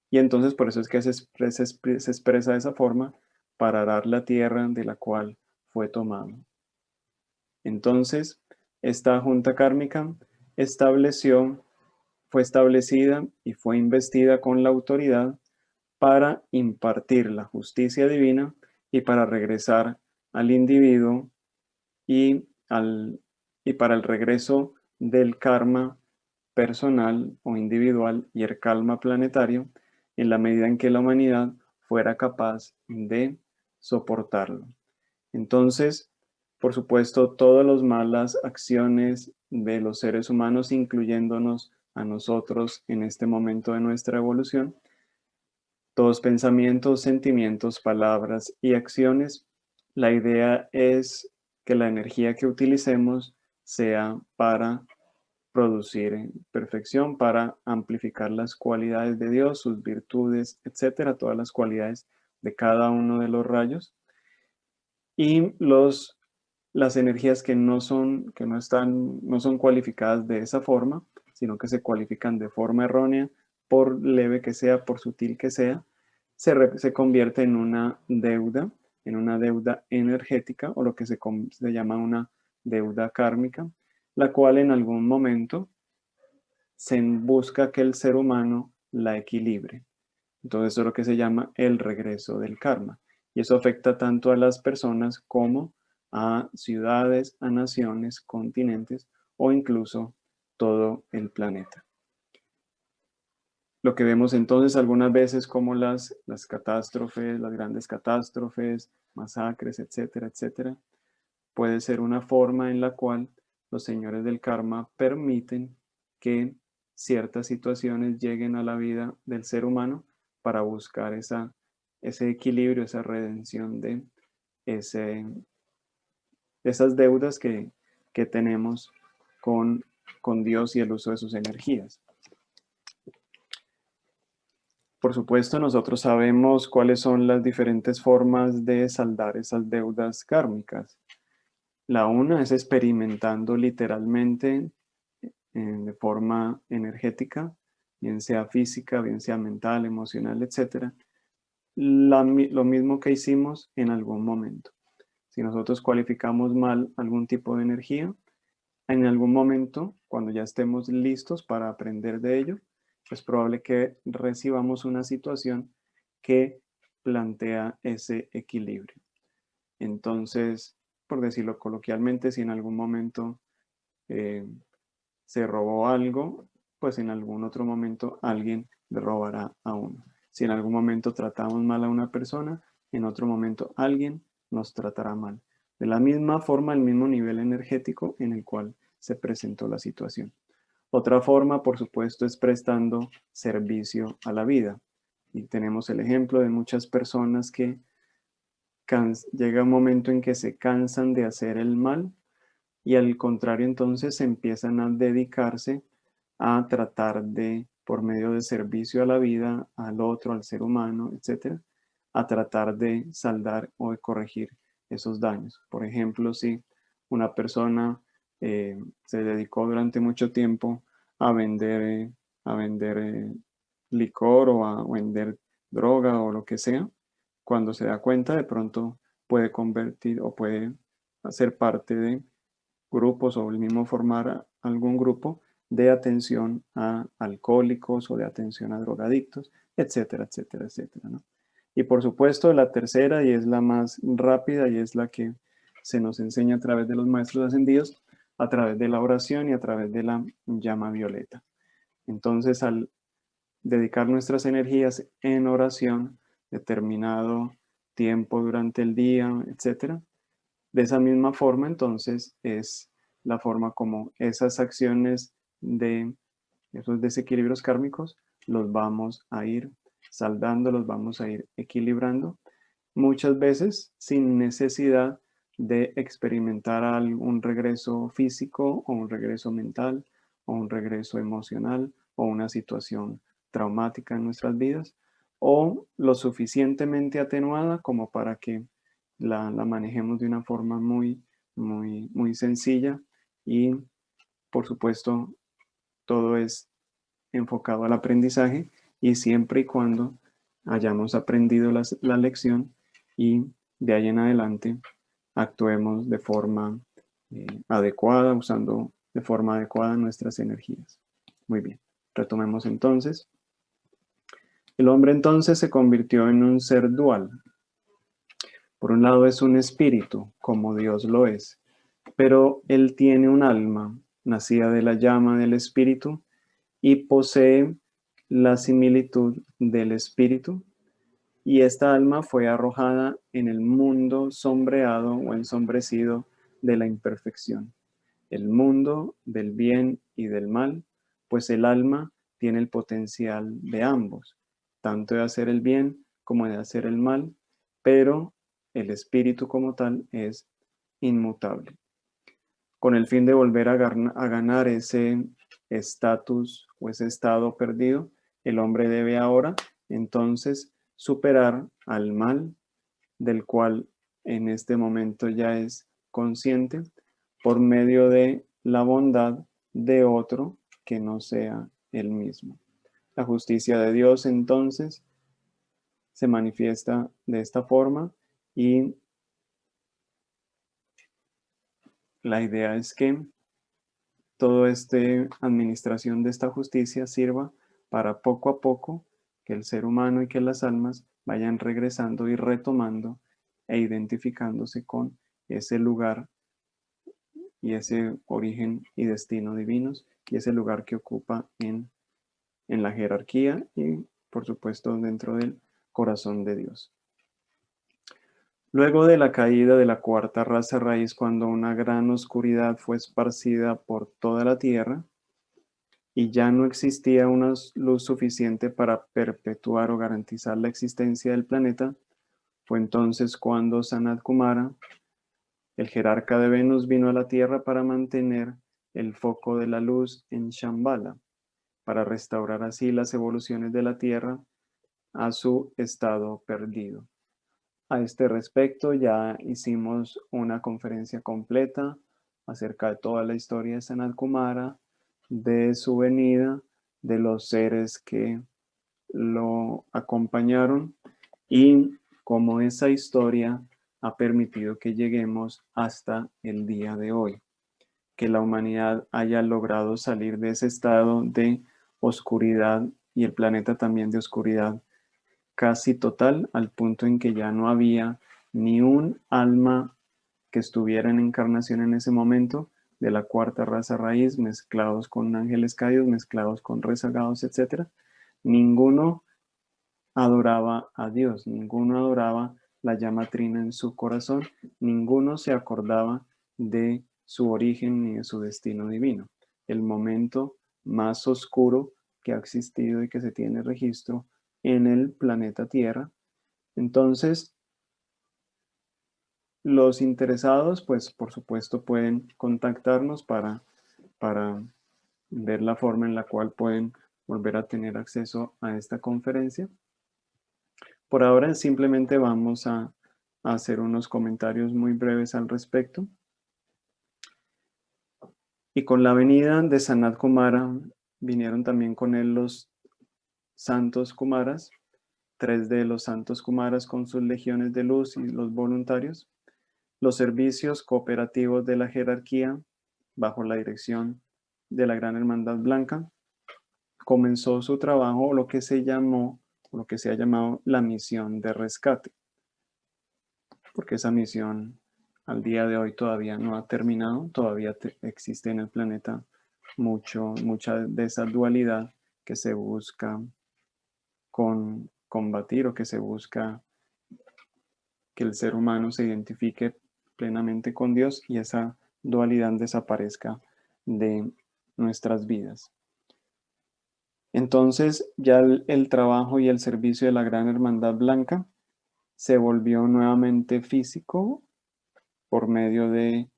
Y entonces por eso es que se expresa de esa forma, para arar la tierra de la cual fue tomado. Entonces, esta junta kármica fue establecida y fue investida con la autoridad para impartir la justicia divina y para regresar al individuo y para el regreso del karma personal o individual y el karma planetario en la medida en que la humanidad fuera capaz de soportarlo. Entonces, por supuesto, todas las malas acciones de los seres humanos, incluyéndonos a nosotros en este momento de nuestra evolución, todos pensamientos, sentimientos, palabras y acciones, la idea es que la energía que utilicemos sea para producir perfección, para amplificar las cualidades de Dios, sus virtudes, etcétera, todas las cualidades de cada uno de los rayos. Y las energías que no son cualificadas de esa forma, sino que se cualifican de forma errónea, por leve que sea, por sutil que sea, se convierte en una deuda energética, o lo que se llama una deuda kármica, la cual en algún momento se busca que el ser humano la equilibre. Entonces eso es lo que se llama el regreso del karma. Y eso afecta tanto a las personas como a ciudades, a naciones, continentes o incluso todo el planeta. Lo que vemos entonces algunas veces como las catástrofes, las grandes catástrofes, masacres, etcétera, etcétera, puede ser una forma en la cual los señores del karma permiten que ciertas situaciones lleguen a la vida del ser humano para buscar ese equilibrio, esa redención de esas deudas que tenemos con Dios y el uso de sus energías. Por supuesto, nosotros sabemos cuáles son las diferentes formas de saldar esas deudas kármicas. La una es experimentando literalmente de forma energética, bien sea física, bien sea mental, emocional, etc. Lo mismo que hicimos en algún momento. Si nosotros cualificamos mal algún tipo de energía, en algún momento, cuando ya estemos listos para aprender de ello, es probable que recibamos una situación que plantea ese equilibrio. Entonces, por decirlo coloquialmente, si en algún momento se robó algo, pues en algún otro momento alguien le robará a uno. Si en algún momento tratamos mal a una persona, en otro momento alguien nos tratará mal. De la misma forma, el mismo nivel energético en el cual se presentó la situación. Otra forma, por supuesto, es prestando servicio a la vida. Y tenemos el ejemplo de muchas personas que llega un momento en que se cansan de hacer el mal y al contrario entonces empiezan a dedicarse a tratar de, por medio de servicio a la vida, al otro, al ser humano, etcétera, a tratar de saldar o de corregir esos daños. Por ejemplo, si una persona se dedicó durante mucho tiempo a vender licor o a vender droga o lo que sea, cuando se da cuenta de pronto puede convertir o puede hacer parte de grupos o el mismo formar algún grupo de atención a alcohólicos o de atención a drogadictos, etcétera, etcétera, etcétera, ¿no? Y por supuesto la tercera, y es la más rápida y es la que se nos enseña a través de los maestros ascendidos, a través de la oración y a través de la llama violeta. Entonces, al dedicar nuestras energías en oración, determinado tiempo durante el día, etcétera, de esa misma forma, entonces, es la forma como esas acciones de esos desequilibrios kármicos los vamos a ir saldando, los vamos a ir equilibrando, muchas veces sin necesidad de experimentar algún regreso físico o un regreso mental o un regreso emocional o una situación traumática en nuestras vidas, o lo suficientemente atenuada como para que la manejemos de una forma muy sencilla y, por supuesto, todo es enfocado al aprendizaje y siempre y cuando hayamos aprendido la lección y de ahí en adelante actuemos de forma adecuada, usando de forma adecuada nuestras energías. Muy bien, retomemos entonces. El hombre entonces se convirtió en un ser dual. Por un lado es un espíritu, como Dios lo es, pero él tiene un alma, nacida de la llama del espíritu, y posee la similitud del espíritu, y esta alma fue arrojada en el mundo sombreado o ensombrecido de la imperfección, el mundo del bien y del mal, pues el alma tiene el potencial de ambos, tanto de hacer el bien como de hacer el mal, pero el espíritu como tal es inmutable. Con el fin de volver a ganar ese estatus o ese estado perdido, el hombre debe ahora entonces superar al mal del cual en este momento ya es consciente por medio de la bondad de otro que no sea él mismo. La justicia de Dios entonces se manifiesta de esta forma y la idea es que toda esta administración de esta justicia sirva para poco a poco que el ser humano y que las almas vayan regresando y retomando e identificándose con ese lugar y ese origen y destino divinos y ese lugar que ocupa en la jerarquía y por supuesto dentro del corazón de Dios. Luego de la caída de la cuarta raza raíz, cuando una gran oscuridad fue esparcida por toda la tierra y ya no existía una luz suficiente para perpetuar o garantizar la existencia del planeta, fue entonces cuando Sanat Kumara, el jerarca de Venus, vino a la tierra para mantener el foco de la luz en Shambhala, para restaurar así las evoluciones de la tierra a su estado perdido. A este respecto ya hicimos una conferencia completa acerca de toda la historia de Sanat Kumara, de su venida, de los seres que lo acompañaron y cómo esa historia ha permitido que lleguemos hasta el día de hoy, que la humanidad haya logrado salir de ese estado de oscuridad y el planeta también de oscuridad casi total, al punto en que ya no había ni un alma que estuviera en encarnación en ese momento de la cuarta raza raíz, mezclados con ángeles caídos, mezclados con rezagados, etc. Ninguno adoraba a Dios, ninguno adoraba la llama trina en su corazón, ninguno se acordaba de su origen ni de su destino divino. El momento más oscuro que ha existido y que se tiene registro en el planeta Tierra. Entonces, los interesados, pues por supuesto pueden contactarnos para ver la forma en la cual pueden volver a tener acceso a esta conferencia. Por ahora simplemente vamos a hacer unos comentarios muy breves al respecto. Y con la venida de Sanat Kumara, vinieron también con él los santos Kumaras, 3 de los santos Kumaras con sus legiones de luz y los voluntarios, los servicios cooperativos de la jerarquía, bajo la dirección de la Gran Hermandad Blanca, comenzó su trabajo, lo que se ha llamado la misión de rescate, porque esa misión al día de hoy todavía no ha terminado, todavía existe en el planeta mucha de esa dualidad que se busca combatir o que se busca que el ser humano se identifique plenamente con Dios y esa dualidad desaparezca de nuestras vidas. Entonces ya el trabajo y el servicio de la Gran Hermandad Blanca se volvió nuevamente físico por medio de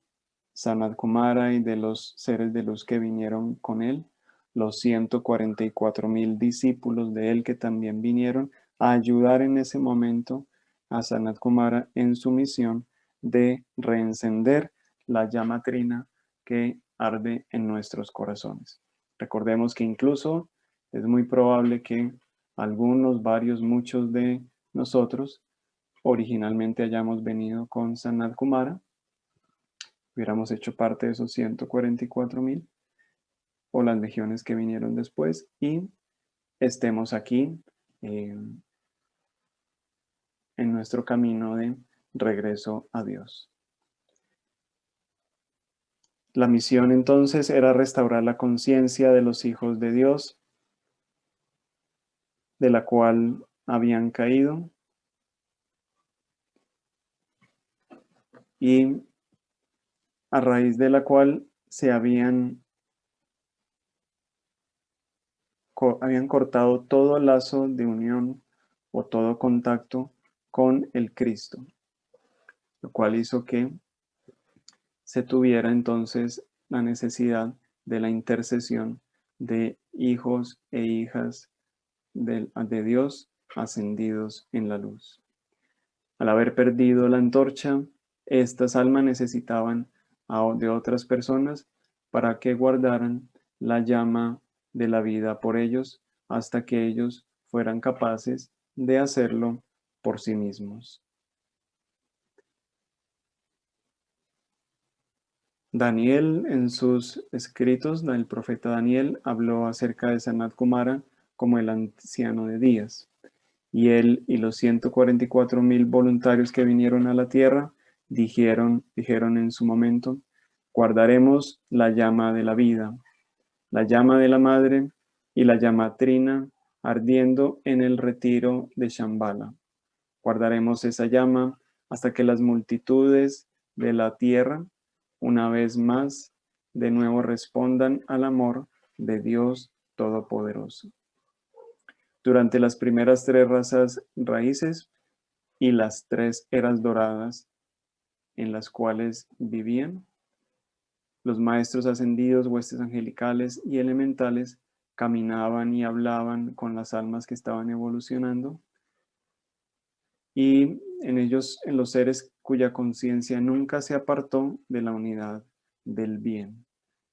Sanat Kumara y de los seres de luz que vinieron con él, los 144,000 discípulos de él que también vinieron a ayudar en ese momento a Sanat Kumara en su misión de reencender la llama trina que arde en nuestros corazones. Recordemos que incluso es muy probable que algunos, varios, muchos de nosotros originalmente hayamos venido con Sanat Kumara, hubiéramos hecho parte de esos 144,000 o las legiones que vinieron después y estemos aquí en nuestro camino de regreso a Dios. La misión entonces era restaurar la conciencia de los hijos de Dios, de la cual habían caído, y a raíz de la cual se habían cortado todo lazo de unión o todo contacto con el Cristo, lo cual hizo que se tuviera entonces la necesidad de la intercesión de hijos e hijas de Dios ascendidos en la luz. Al haber perdido la antorcha, estas almas necesitaban de otras personas para que guardaran la llama de la vida por ellos hasta que ellos fueran capaces de hacerlo por sí mismos. Daniel, en sus escritos, el profeta Daniel habló acerca de Sanat Kumara como el anciano de días. Y él y los 144,000 voluntarios que vinieron a la tierra dijeron en su momento: guardaremos la llama de la vida, la llama de la madre y la llama trina ardiendo en el retiro de Shambhala. Guardaremos esa llama hasta que las multitudes de la tierra, una vez más, de nuevo respondan al amor de Dios Todopoderoso. Durante las primeras 3 razas raíces y las 3 eras doradas en las cuales vivían, los maestros ascendidos, huestes angelicales y elementales caminaban y hablaban con las almas que estaban evolucionando, y en ellos, en los seres cuya conciencia nunca se apartó de la unidad del bien.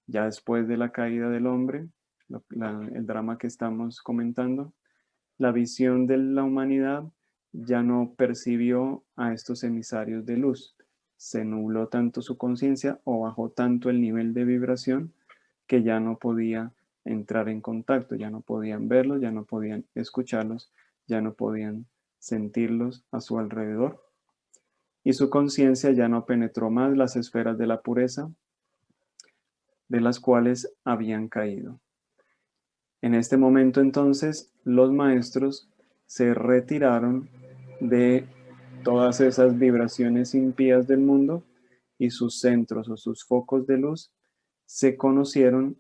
Ya después de la caída del hombre, el drama que estamos comentando, la visión de la humanidad ya no percibió a estos emisarios de luz. Se nubló tanto su conciencia o bajó tanto el nivel de vibración que ya no podía entrar en contacto, ya no podían verlos, ya no podían escucharlos, ya no podían sentirlos a su alrededor. Y su conciencia ya no penetró más las esferas de la pureza de las cuales habían caído. En este momento entonces los maestros se retiraron de todas esas vibraciones impías del mundo y sus centros o sus focos de luz se conocieron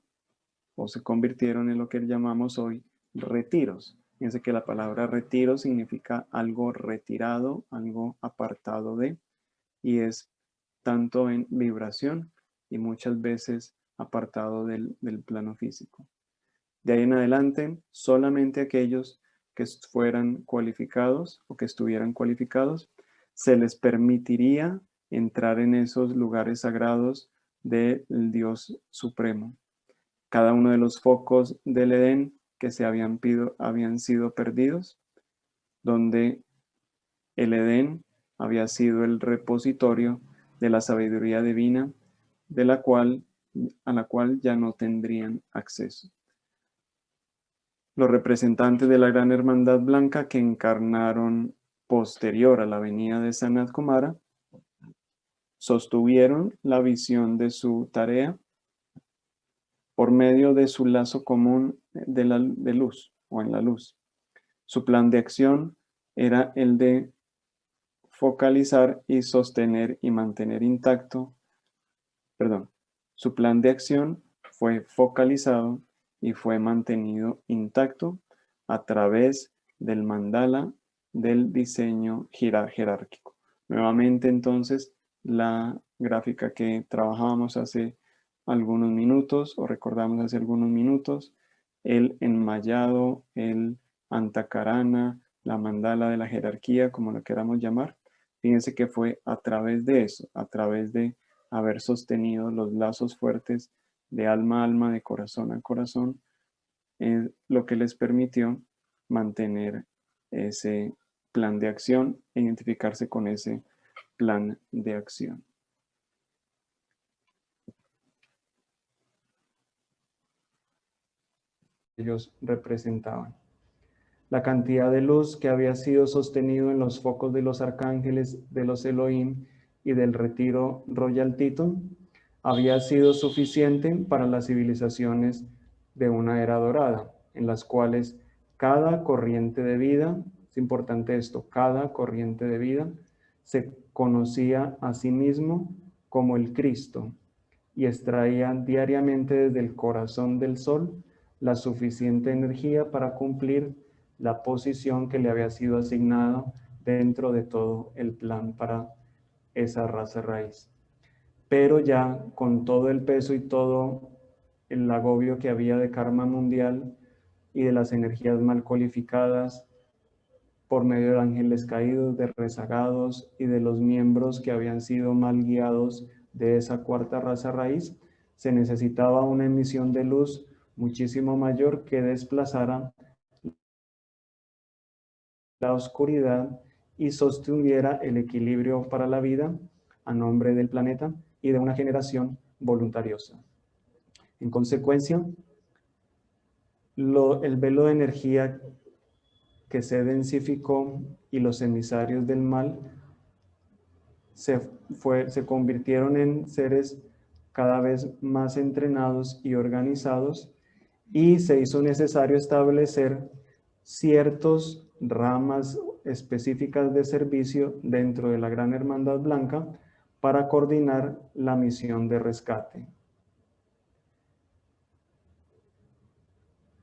o se convirtieron en lo que llamamos hoy retiros. Fíjense que la palabra retiro significa algo retirado, algo apartado de, y es tanto en vibración y muchas veces apartado del plano físico. De ahí en adelante, solamente aquellos que fueran cualificados o que estuvieran cualificados, se les permitiría entrar en esos lugares sagrados del Dios Supremo. Cada uno de los focos del Edén que se habían sido perdidos, donde el Edén había sido el repositorio de la sabiduría divina, a la cual ya no tendrían acceso. Los representantes de la Gran Hermandad Blanca que encarnaron posterior a la venida de Sanat Kumara sostuvieron la visión de su tarea por medio de su lazo común de luz o en la luz. Su plan de acción era el de focalizar y sostener y mantener intacto, su plan de acción fue focalizado y fue mantenido intacto a través del mandala del diseño jerárquico. Nuevamente entonces la gráfica que trabajábamos hace algunos minutos o recordamos hace algunos minutos, el enmayado, el antakarana, la mandala de la jerarquía, como lo queramos llamar. Fíjense que fue a través de eso, a través de haber sostenido los lazos fuertes de alma a alma, de corazón a corazón, lo que les permitió mantener ese plan de acción e identificarse con ese plan de acción. Ellos representaban la cantidad de luz que había sido sostenido en los focos de los arcángeles, de los Elohim y del retiro Royal Teton había sido suficiente para las civilizaciones de una era dorada, en las cuales cada corriente de vida, es importante esto, cada corriente de vida se conocía a sí mismo como el Cristo y extraía diariamente desde el corazón del sol la suficiente energía para cumplir la posición que le había sido asignada dentro de todo el plan para esa raza raíz. Pero ya con todo el peso y todo el agobio que había de karma mundial y de las energías mal cualificadas por medio de ángeles caídos, de rezagados y de los miembros que habían sido mal guiados de esa cuarta raza raíz, se necesitaba una emisión de luz muchísimo mayor que desplazara la oscuridad y sostuviera el equilibrio para la vida a nombre del planeta y de una generación voluntariosa. En consecuencia, el velo de energía que se densificó y los emisarios del mal se convirtieron en seres cada vez más entrenados y organizados, y se hizo necesario establecer ciertas ramas específicas de servicio dentro de la Gran Hermandad Blanca para coordinar la misión de rescate.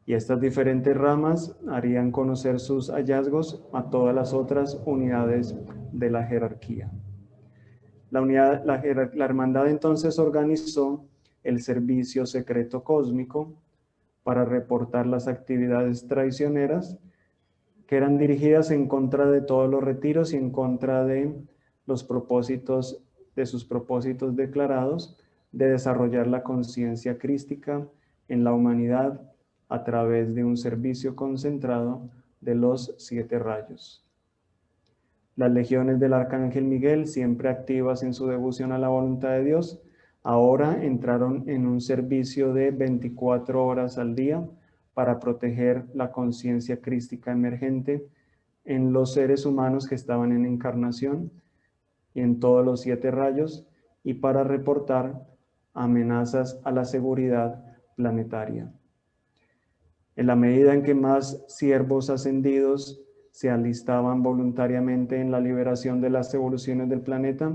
Y estas diferentes ramas harían conocer sus hallazgos a todas las otras unidades de la jerarquía. La hermandad entonces organizó el servicio secreto cósmico para reportar las actividades traicioneras que eran dirigidas en contra de todos los retiros y en contra de los propósitos, de sus propósitos declarados de desarrollar la conciencia crística en la humanidad a través de un servicio concentrado de los 7 rayos. Las legiones del Arcángel Miguel, siempre activas en su devoción a la voluntad de Dios, ahora entraron en un servicio de 24 horas al día para proteger la conciencia crística emergente en los seres humanos que estaban en encarnación y en todos los 7 rayos, y para reportar amenazas a la seguridad planetaria. En la medida en que más siervos ascendidos se alistaban voluntariamente en la liberación de las evoluciones del planeta,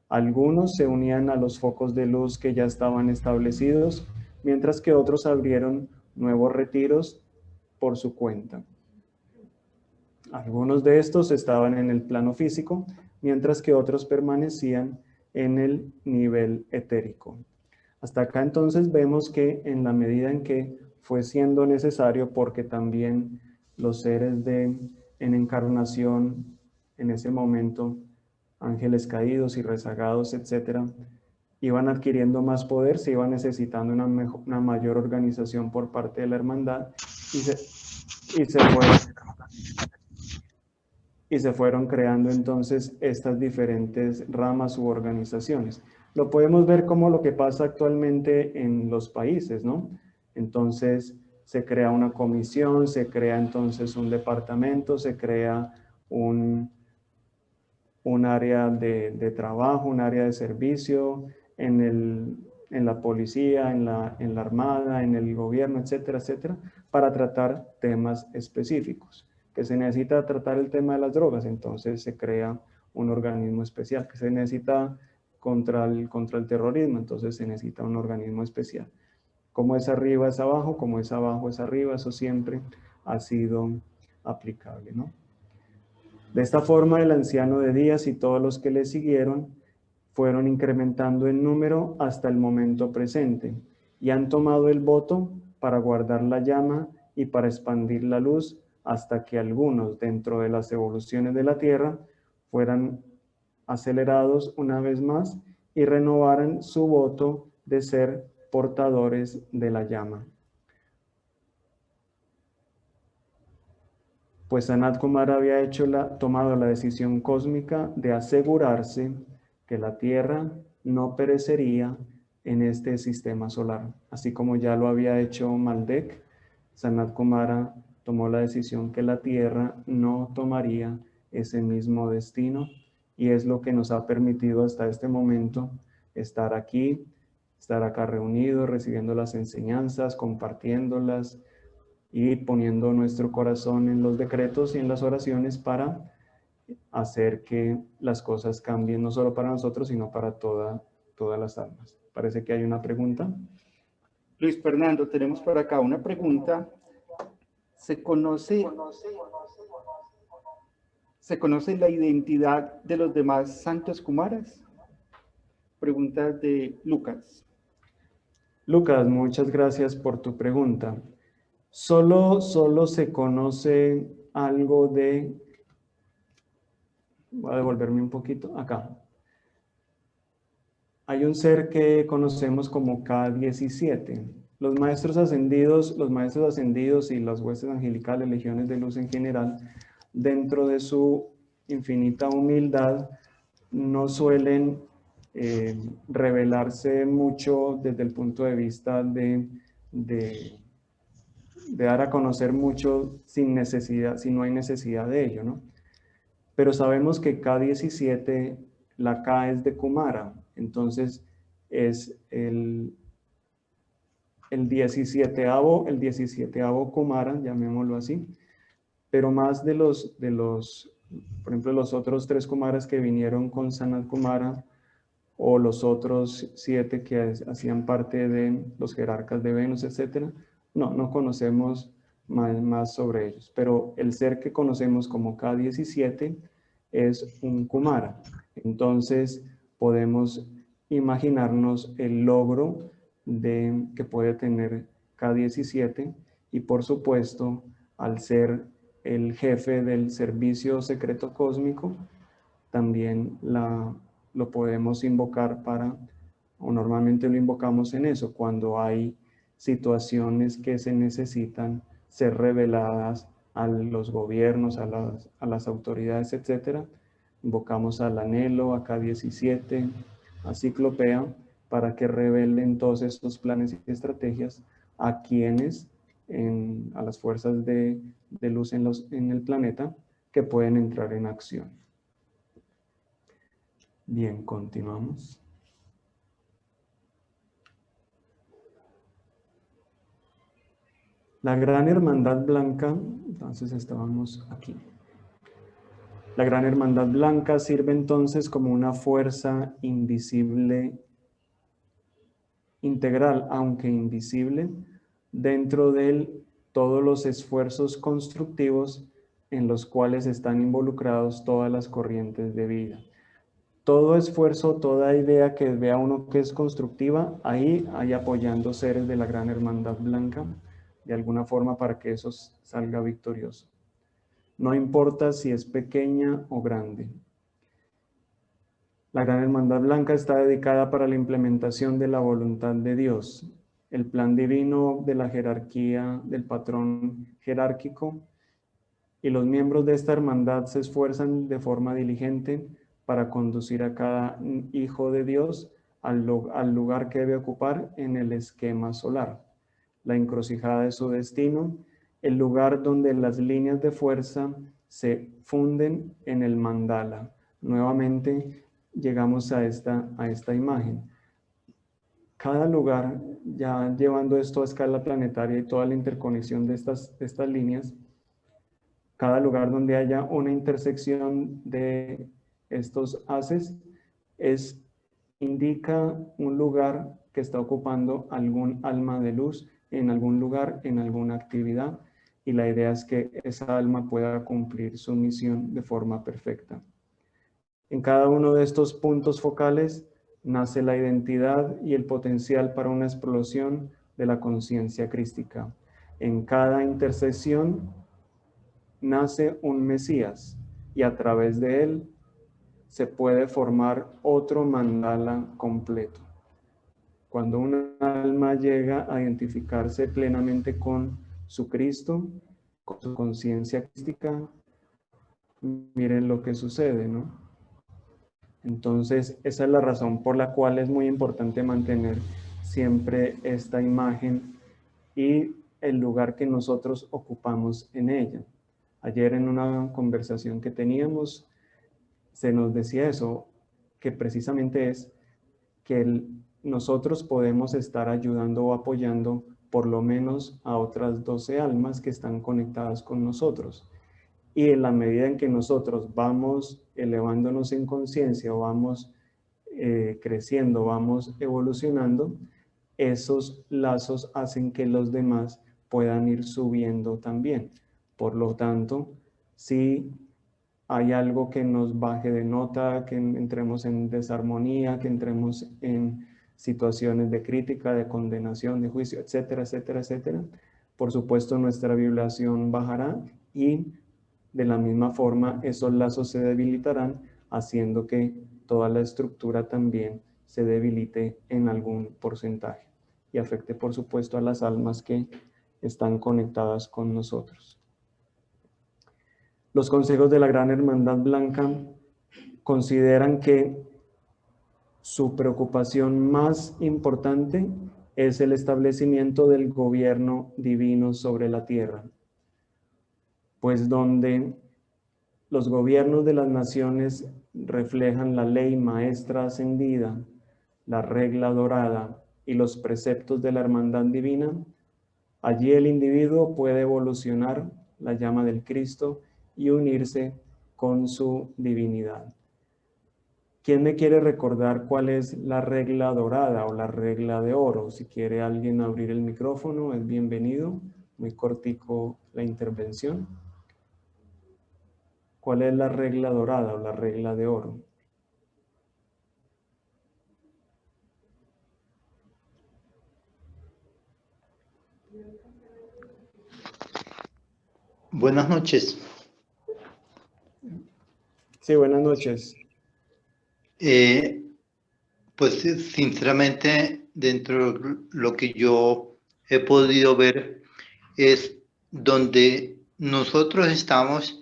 algunos se unían a los focos de luz que ya estaban establecidos, mientras que otros abrieron nuevos retiros por su cuenta. Algunos de estos estaban en el plano físico, mientras que otros permanecían en el nivel etérico. Hasta acá entonces vemos que en la medida en que fue siendo necesario, porque también los seres en encarnación en ese momento, ángeles caídos y rezagados, etcétera, iban adquiriendo más poder, se iba necesitando una mayor organización por parte de la hermandad y se fueron creando entonces estas diferentes ramas u organizaciones. Lo podemos ver como lo que pasa actualmente en los países, ¿no? Entonces se crea una comisión, se crea entonces un departamento, se crea un área de trabajo, un área de servicio en la policía, en la armada, en el gobierno, etcétera, etcétera, para tratar temas específicos. Que se necesita tratar el tema de las drogas, entonces se crea un organismo especial. Que se necesita contra el terrorismo, entonces se necesita un organismo especial. Como es arriba es abajo, como es abajo es arriba, eso siempre ha sido aplicable, ¿no? De esta forma, el anciano de Díaz y todos los que le siguieron fueron incrementando en número hasta el momento presente y han tomado el voto para guardar la llama y para expandir la luz hasta que algunos dentro de las evoluciones de la Tierra fueran acelerados una vez más y renovaran su voto de ser portadores de la llama. Pues Sanat Kumara había tomado la decisión cósmica de asegurarse que la Tierra no perecería en este sistema solar. Así como ya lo había hecho Maldek, Sanat Kumara tomó la decisión que la Tierra no tomaría ese mismo destino, y es lo que nos ha permitido hasta este momento estar aquí, estar acá reunidos, recibiendo las enseñanzas, compartiéndolas y poniendo nuestro corazón en los decretos y en las oraciones para hacer que las cosas cambien, no solo para nosotros, sino para todas las almas. Parece que hay una pregunta. Luis Fernando, tenemos por acá una pregunta. ¿Se conoce la identidad de los demás santos Kumaras? Pregunta de Lucas. Lucas, muchas gracias por tu pregunta. Solo se conoce algo de... Voy a devolverme un poquito. Acá. Hay un ser que conocemos como K-17. Los maestros ascendidos y las huestes angelicales, legiones de luz en general, dentro de su infinita humildad no suelen revelarse mucho desde el punto de vista de dar a conocer mucho sin necesidad, si no hay necesidad de ello, ¿no? Pero sabemos que K17, la K es de Kumara, entonces es el 17avo Kumara, llamémoslo así, pero más de los, por ejemplo, los otros 3 Kumaras que vinieron con Sanat Kumara, o los otros 7 que hacían parte de los jerarcas de Venus, etc. No conocemos más sobre ellos, pero el ser que conocemos como K17 es un Kumara. Entonces podemos imaginarnos el logro que puede tener K17 y por supuesto al ser el jefe del servicio secreto cósmico también lo podemos invocar o normalmente lo invocamos en eso, cuando hay situaciones que se necesitan ser reveladas a los gobiernos, a las autoridades, etc. Invocamos al Anhelo, a K17, a Ciclopea, para que revelen todos estos planes y estrategias a quienes, a las fuerzas de luz en el planeta, que pueden entrar en acción. Bien, continuamos. La Gran Hermandad Blanca, entonces estábamos aquí. La Gran Hermandad Blanca sirve entonces como una fuerza invisible, integral, aunque invisible, dentro de todos los esfuerzos constructivos en los cuales están involucrados todas las corrientes de vida. Todo esfuerzo, toda idea que vea uno que es constructiva, ahí hay apoyando seres de la Gran Hermandad Blanca, de alguna forma para que eso salga victorioso. No importa si es pequeña o grande. La Gran Hermandad Blanca está dedicada para la implementación de la voluntad de Dios, el plan divino de la jerarquía, del patrón jerárquico, y los miembros de esta hermandad se esfuerzan de forma diligente para conducir a cada hijo de Dios al lugar que debe ocupar en el esquema solar. La encrucijada de su destino, el lugar donde las líneas de fuerza se funden en el mandala. Nuevamente llegamos a esta imagen. Cada lugar, ya llevando esto a escala planetaria y toda la interconexión de estas líneas, cada lugar donde haya una intersección de estos haces indica un lugar que está ocupando algún alma de luz en algún lugar, en alguna actividad, y la idea es que esa alma pueda cumplir su misión de forma perfecta. En cada uno de estos puntos focales nace la identidad y el potencial para una explosión de la conciencia crística. En cada intersección nace un Mesías y a través de él se puede formar otro mandala completo. Cuando una alma llega a identificarse plenamente con su Cristo, con su conciencia crística, miren lo que sucede, ¿no? Entonces, esa es la razón por la cual es muy importante mantener siempre esta imagen y el lugar que nosotros ocupamos en ella. Ayer en una conversación que teníamos, se nos decía eso, que precisamente es que nosotros podemos estar ayudando o apoyando por lo menos a otras 12 almas que están conectadas con nosotros. Y en la medida en que nosotros vamos elevándonos en conciencia o vamos creciendo, vamos evolucionando, esos lazos hacen que los demás puedan ir subiendo también. Por lo tanto, si hay algo que nos baje de nota, que entremos en desarmonía, que entremos en situaciones de crítica, de condenación, de juicio, etcétera, etcétera, etcétera, por supuesto nuestra vibración bajará y de la misma forma esos lazos se debilitarán, haciendo que toda la estructura también se debilite en algún porcentaje y afecte por supuesto a las almas que están conectadas con nosotros. Los consejos de la Gran Hermandad Blanca consideran que su preocupación más importante es el establecimiento del gobierno divino sobre la tierra, pues donde los gobiernos de las naciones reflejan la ley maestra ascendida, la regla dorada y los preceptos de la hermandad divina, allí el individuo puede evolucionar la llama del Cristo y unirse con su divinidad. ¿Quién me quiere recordar cuál es la regla dorada o la regla de oro? Si quiere alguien abrir el micrófono, es bienvenido. Muy cortico la intervención. ¿Cuál es la regla dorada o la regla de oro? Buenas noches. Sí, buenas noches. Pues sinceramente, dentro de lo que yo he podido ver, es donde nosotros estamos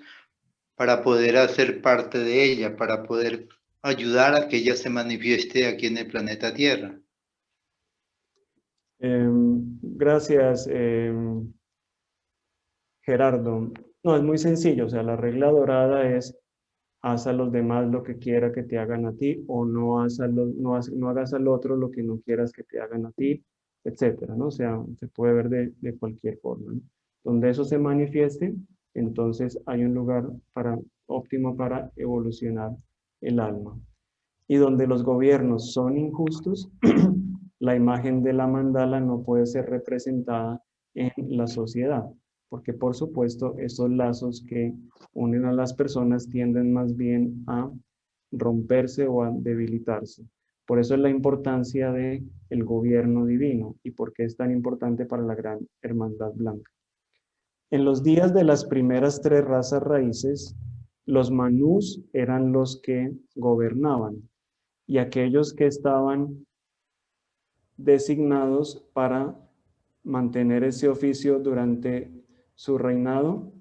para poder hacer parte de ella, para poder ayudar a que ella se manifieste aquí en el planeta Tierra. Gracias, Gerardo. No, es muy sencillo. O sea, la regla dorada es: haz a los demás lo que quiera que te hagan a ti, o no, no hagas al otro lo que no quieras que te hagan a ti, etcétera, ¿no? O sea, se puede ver de cualquier forma, ¿no? Donde eso se manifieste, entonces hay un lugar óptimo para evolucionar el alma. Y donde los gobiernos son injustos, la imagen de la mandala no puede ser representada en la sociedad, porque por supuesto esos lazos que unen a las personas tienden más bien a romperse o a debilitarse. Por eso es la importancia del gobierno divino y por qué es tan importante para la Gran Hermandad Blanca. En los días de las primeras tres razas raíces, los manús eran los que gobernaban, y aquellos que estaban designados para mantener ese oficio durante su reinado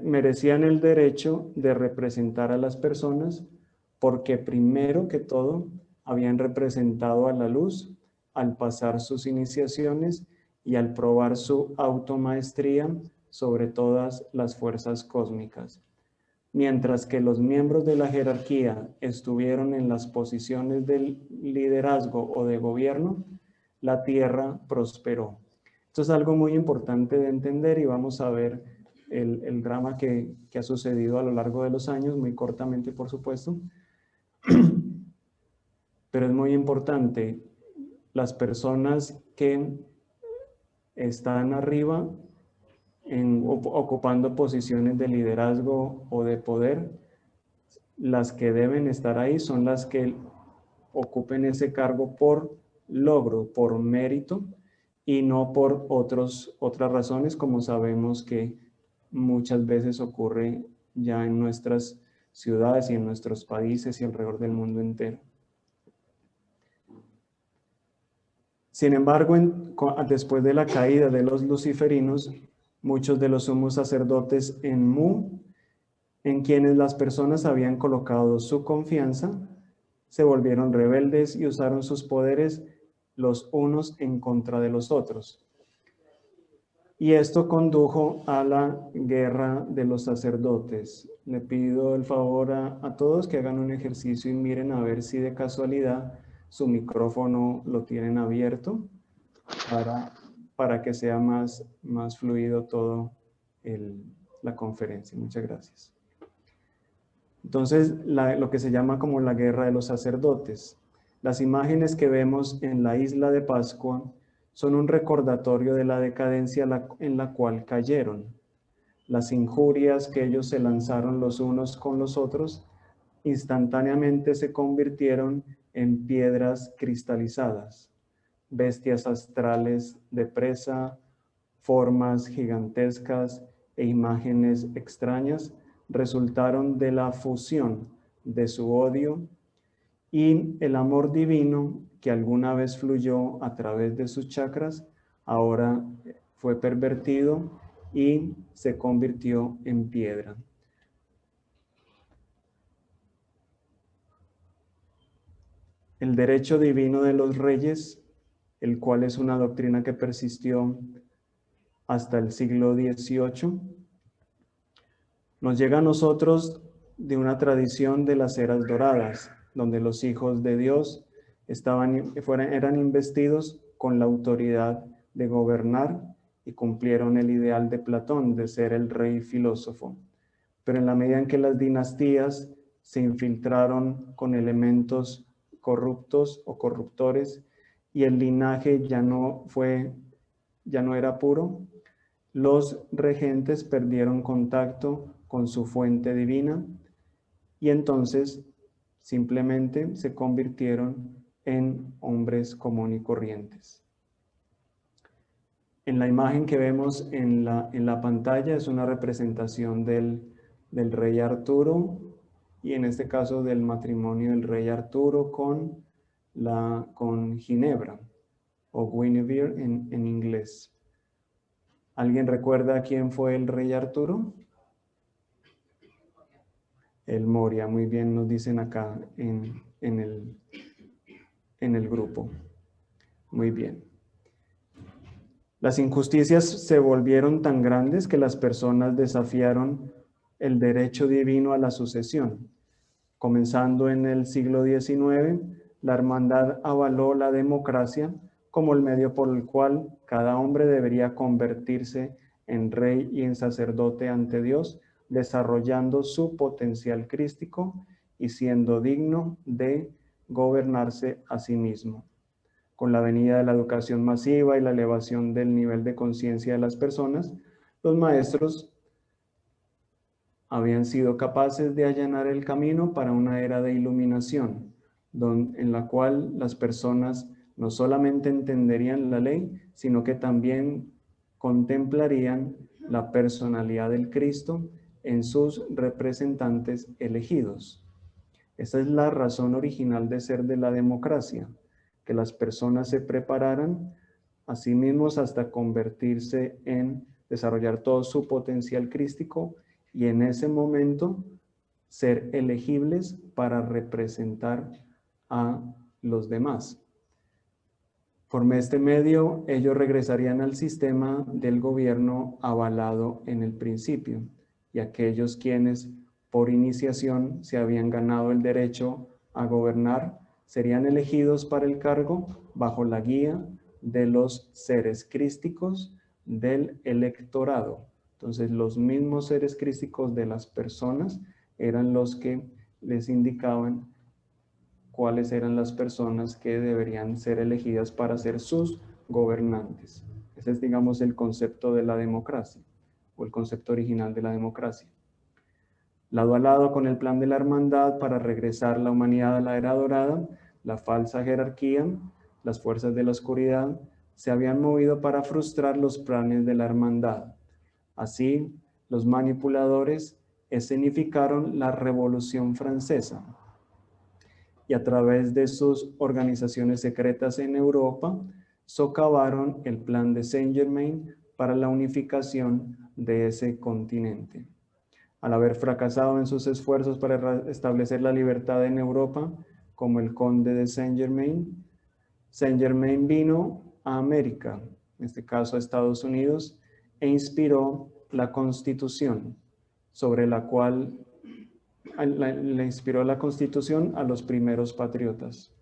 merecían el derecho de representar a las personas, porque primero que todo habían representado a la luz al pasar sus iniciaciones y al probar su automaestría sobre todas las fuerzas cósmicas. Mientras que los miembros de la jerarquía estuvieron en las posiciones de liderazgo o de gobierno, la tierra prosperó. Esto es algo muy importante de entender y vamos a ver el drama que ha sucedido a lo largo de los años, muy cortamente por supuesto, pero es muy importante. Las personas que están arriba ocupando posiciones de liderazgo o de poder, las que deben estar ahí son las que ocupen ese cargo por logro, por mérito y no por otras razones, como sabemos que muchas veces ocurre ya en nuestras ciudades y en nuestros países y alrededor del mundo entero. Sin embargo, después de la caída de los luciferinos, muchos de los sumos sacerdotes en Mu, en quienes las personas habían colocado su confianza, se volvieron rebeldes y usaron sus poderes los unos en contra de los otros. Y esto condujo a la guerra de los sacerdotes. Le pido el favor a todos que hagan un ejercicio y miren a ver si de casualidad su micrófono lo tienen abierto para que sea más fluido todo la conferencia. Muchas gracias. Entonces, lo que se llama como la guerra de los sacerdotes. Las imágenes que vemos en la isla de Pascua son un recordatorio de la decadencia en la cual cayeron. Las injurias que ellos se lanzaron los unos con los otros instantáneamente se convirtieron en piedras cristalizadas, bestias astrales de presa, formas gigantescas e imágenes extrañas resultaron de la fusión de su odio y el amor divino que alguna vez fluyó a través de sus chakras, ahora fue pervertido y se convirtió en piedra. El derecho divino de los reyes, el cual es una doctrina que persistió hasta el siglo XVIII, nos llega a nosotros de una tradición de las eras doradas, donde los hijos de Dios eran investidos con la autoridad de gobernar y cumplieron el ideal de Platón de ser el rey filósofo. Pero en la medida en que las dinastías se infiltraron con elementos corruptos o corruptores y el linaje ya no era puro, los regentes perdieron contacto con su fuente divina y entonces simplemente se convirtieron en hombres comunes y corrientes. En la imagen que vemos en la pantalla es una representación del rey Arturo y en este caso del matrimonio del rey Arturo con Ginebra o Guinevere en inglés. ¿Alguien recuerda quién fue el rey Arturo? El Moria, muy bien nos dicen acá en el grupo. Muy bien. Las injusticias se volvieron tan grandes que las personas desafiaron el derecho divino a la sucesión. Comenzando en el siglo XIX, la hermandad avaló la democracia como el medio por el cual cada hombre debería convertirse en rey y en sacerdote ante Dios, desarrollando su potencial crístico y siendo digno de gobernarse a sí mismo. Con la venida de la educación masiva y la elevación del nivel de conciencia de las personas, los maestros habían sido capaces de allanar el camino para una era de iluminación, en la cual las personas no solamente entenderían la ley, sino que también contemplarían la personalidad del Cristo en sus representantes elegidos. Esa es la razón original de ser de la democracia, que las personas se prepararan a sí mismos hasta convertirse en desarrollar todo su potencial crístico y en ese momento ser elegibles para representar a los demás. Por este medio, ellos regresarían al sistema del gobierno avalado en el principio, y aquellos quienes por iniciación se habían ganado el derecho a gobernar serían elegidos para el cargo bajo la guía de los seres crísticos del electorado. Entonces, los mismos seres crísticos de las personas eran los que les indicaban cuáles eran las personas que deberían ser elegidas para ser sus gobernantes. Ese es, digamos, el concepto de la democracia, o el concepto original de la democracia. Lado a lado con el plan de la hermandad para regresar la humanidad a la era dorada, la falsa jerarquía, las fuerzas de la oscuridad, se habían movido para frustrar los planes de la hermandad. Así, los manipuladores escenificaron la Revolución Francesa y a través de sus organizaciones secretas en Europa, socavaron el plan de Saint-Germain para la unificación de ese continente. Al haber fracasado en sus esfuerzos para establecer la libertad en Europa, como el conde de Saint-Germain, Saint-Germain vino a América, en este caso a Estados Unidos, e inspiró la Constitución, sobre la cual le inspiró la Constitución a los primeros patriotas.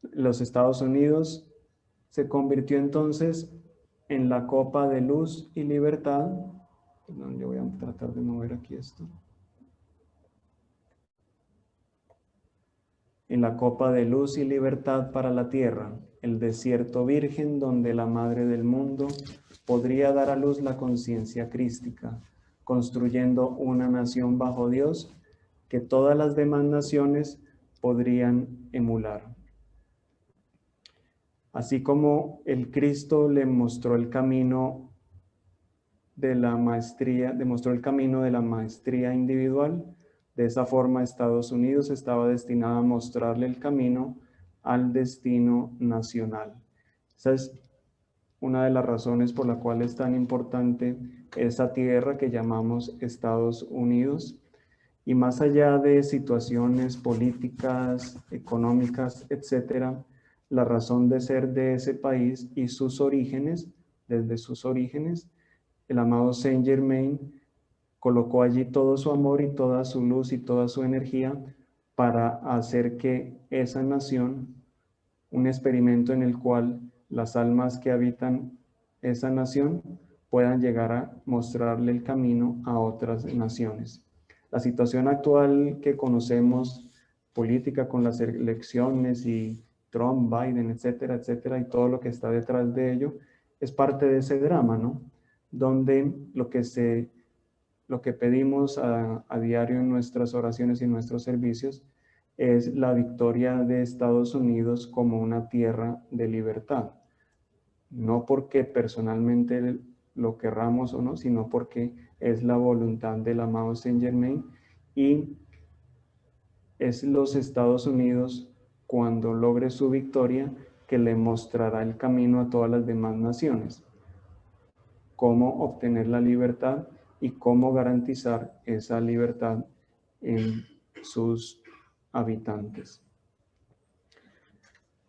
Los Estados Unidos se convirtió entonces en la copa de luz y libertad. Perdón, yo voy a tratar de mover aquí esto. En la copa de luz y libertad para la tierra, el desierto virgen donde la madre del mundo podría dar a luz la conciencia crística, construyendo una nación bajo Dios que todas las demás naciones podrían emular. Así como el Cristo le mostró el camino de la maestría, demostró el camino de la maestría individual, de esa forma Estados Unidos estaba destinado a mostrarle el camino al destino nacional. Esa es una de las razones por la cual es tan importante esa tierra que llamamos Estados Unidos. Y más allá de situaciones políticas, económicas, etcétera, la razón de ser de ese país y sus orígenes, desde sus orígenes, el amado Saint Germain colocó allí todo su amor y toda su luz y toda su energía para hacer que esa nación, un experimento en el cual las almas que habitan esa nación puedan llegar a mostrarle el camino a otras naciones. La situación actual que conocemos, política con las elecciones y Trump, Biden, etcétera, etcétera, y todo lo que está detrás de ello, es parte de ese drama, ¿no? Donde lo que pedimos a diario en nuestras oraciones y nuestros servicios es la victoria de Estados Unidos como una tierra de libertad. No porque personalmente lo querramos o no, sino porque es la voluntad del amado Saint Germain y es los Estados Unidos, cuando logre su victoria, que le mostrará el camino a todas las demás naciones. Cómo obtener la libertad y cómo garantizar esa libertad en sus habitantes.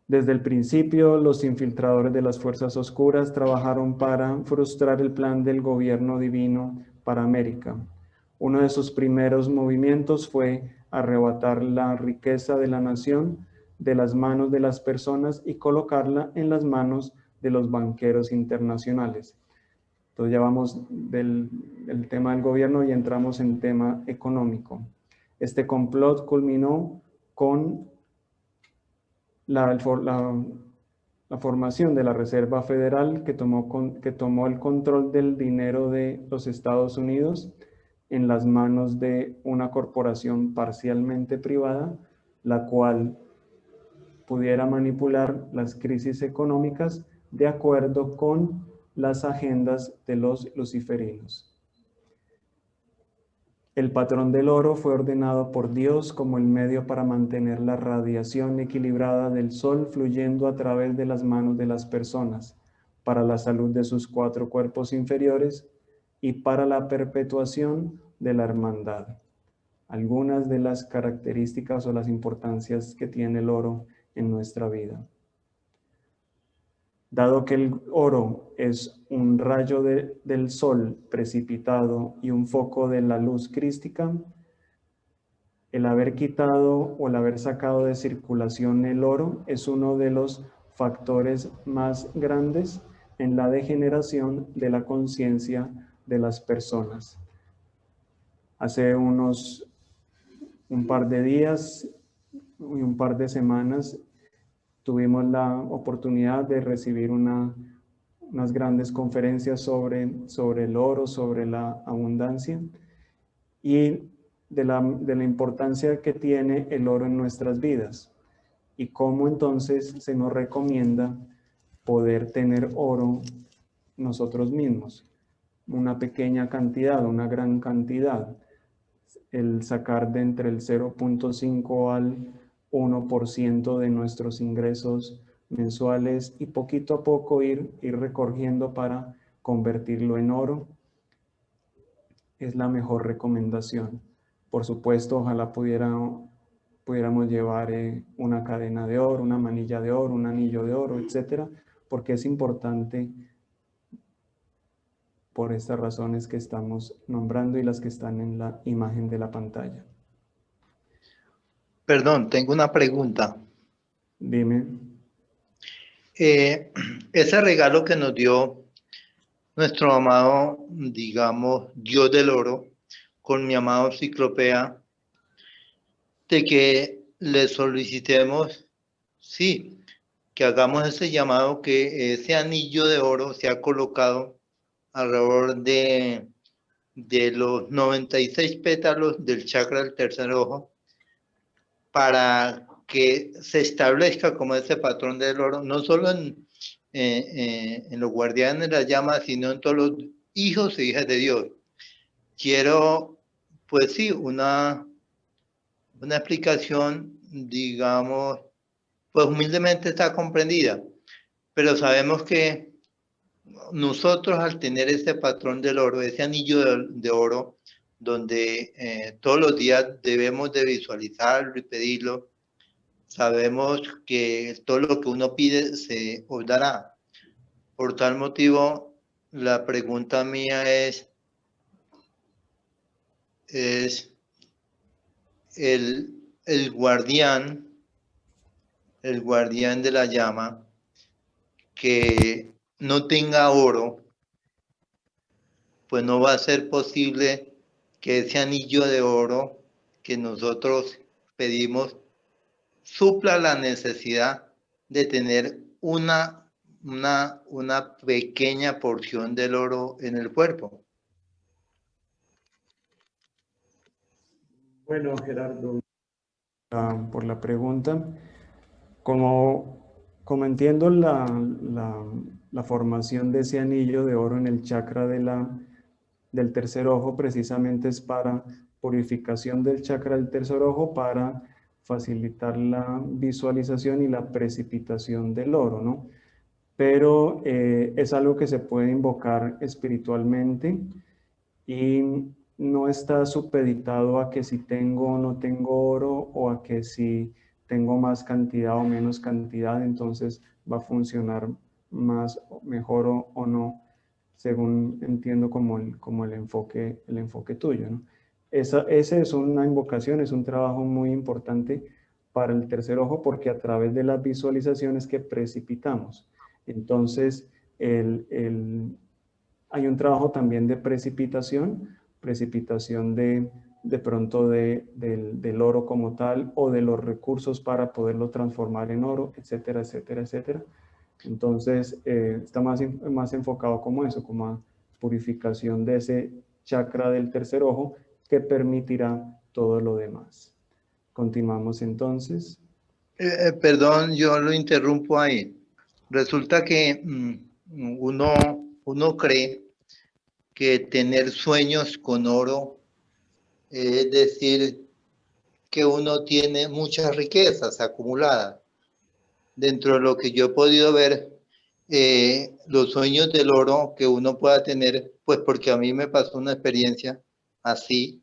Desde el principio, los infiltradores de las fuerzas oscuras trabajaron para frustrar el plan del gobierno divino para América. Uno de sus primeros movimientos fue arrebatar la riqueza de la nación de las manos de las personas y colocarla en las manos de los banqueros internacionales. Entonces ya vamos del tema del gobierno y entramos en tema económico. Este complot culminó con la formación de la Reserva Federal que tomó el control del dinero de los Estados Unidos en las manos de una corporación parcialmente privada, la cual pudiera manipular las crisis económicas de acuerdo con las agendas de los luciferinos. El patrón del oro fue ordenado por Dios como el medio para mantener la radiación equilibrada del sol fluyendo a través de las manos de las personas, para la salud de sus 4 cuerpos inferiores y para la perpetuación de la hermandad. Algunas de las características o las importancias que tiene el oro en nuestra vida. Dado que el oro es un rayo del sol precipitado y un foco de la luz crística, el haber quitado o el haber sacado de circulación el oro es uno de los factores más grandes en la degeneración de la conciencia de las personas. Hace un par de días y un par de semanas tuvimos la oportunidad de recibir unas grandes conferencias sobre el oro, sobre la abundancia y de la importancia que tiene el oro en nuestras vidas y cómo entonces se nos recomienda poder tener oro nosotros mismos. Una pequeña cantidad, una gran cantidad. El sacar de entre el 0.5 al 1% de nuestros ingresos mensuales y poquito a poco ir recogiendo para convertirlo en oro es la mejor recomendación. Por supuesto, ojalá pudiéramos llevar una cadena de oro, una manilla de oro, un anillo de oro, etcétera, porque es importante por estas razones que estamos nombrando y las que están en la imagen de la pantalla. Perdón, tengo una pregunta. Dime. Ese regalo que nos dio nuestro amado, digamos, Dios del oro, con mi amado Ciclopea, de que le solicitemos, sí, que hagamos ese llamado, que ese anillo de oro sea colocado alrededor de los 96 pétalos del chakra del tercer ojo, para que se establezca como ese patrón del oro, no solo en los guardianes de la llama, sino en todos los hijos e hijas de Dios. Quiero, pues sí, una explicación, digamos, pues humildemente está comprendida, pero sabemos que nosotros al tener ese patrón del oro, ese anillo de oro, donde todos los días debemos de visualizarlo y pedirlo, sabemos que todo lo que uno pide se os dará. Por tal motivo, la pregunta mía es el guardián de la llama, que no tenga oro, pues no va a ser posible que ese anillo de oro que nosotros pedimos supla la necesidad de tener una pequeña porción del oro en el cuerpo. Bueno, Gerardo, por la pregunta. Como entiendo la formación de ese anillo de oro en el chakra del tercer ojo, precisamente es para purificación del chakra del tercer ojo, para facilitar la visualización y la precipitación del oro, ¿no? Pero es algo que se puede invocar espiritualmente y no está supeditado a que si tengo o no tengo oro, o a que si tengo más cantidad o menos cantidad, entonces va a funcionar más, mejor o no, según entiendo como el enfoque tuyo, ¿no? Esa es una invocación, es un trabajo muy importante para el tercer ojo, porque a través de las visualizaciones que precipitamos. Entonces, hay un trabajo también de precipitación de pronto del oro como tal, o de los recursos para poderlo transformar en oro, etcétera, etcétera, etcétera. Entonces, está más enfocado como eso, como a purificación de ese chakra del tercer ojo, que permitirá todo lo demás. Continuamos entonces. Perdón, yo lo interrumpo ahí. Resulta que uno cree que tener sueños con oro es decir que uno tiene muchas riquezas acumuladas. Dentro de lo que yo he podido ver, los sueños del oro que uno pueda tener, pues porque a mí me pasó una experiencia así,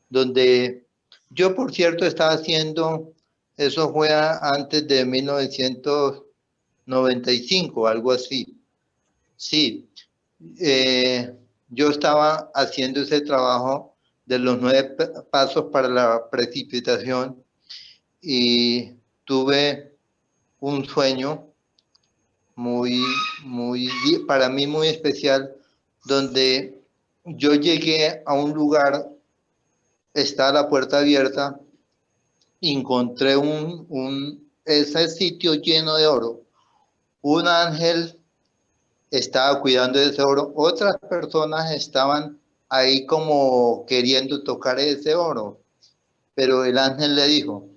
donde yo, por cierto, estaba haciendo, eso fue antes de 1995, algo así. Sí, yo estaba haciendo ese trabajo de los 9 pasos para la precipitación y tuve un sueño para mí muy especial, donde yo llegué a un lugar, está la puerta abierta, encontré ese sitio lleno de oro. Un ángel estaba cuidando de ese oro, otras personas estaban ahí como queriendo tocar ese oro, pero el ángel le dijo,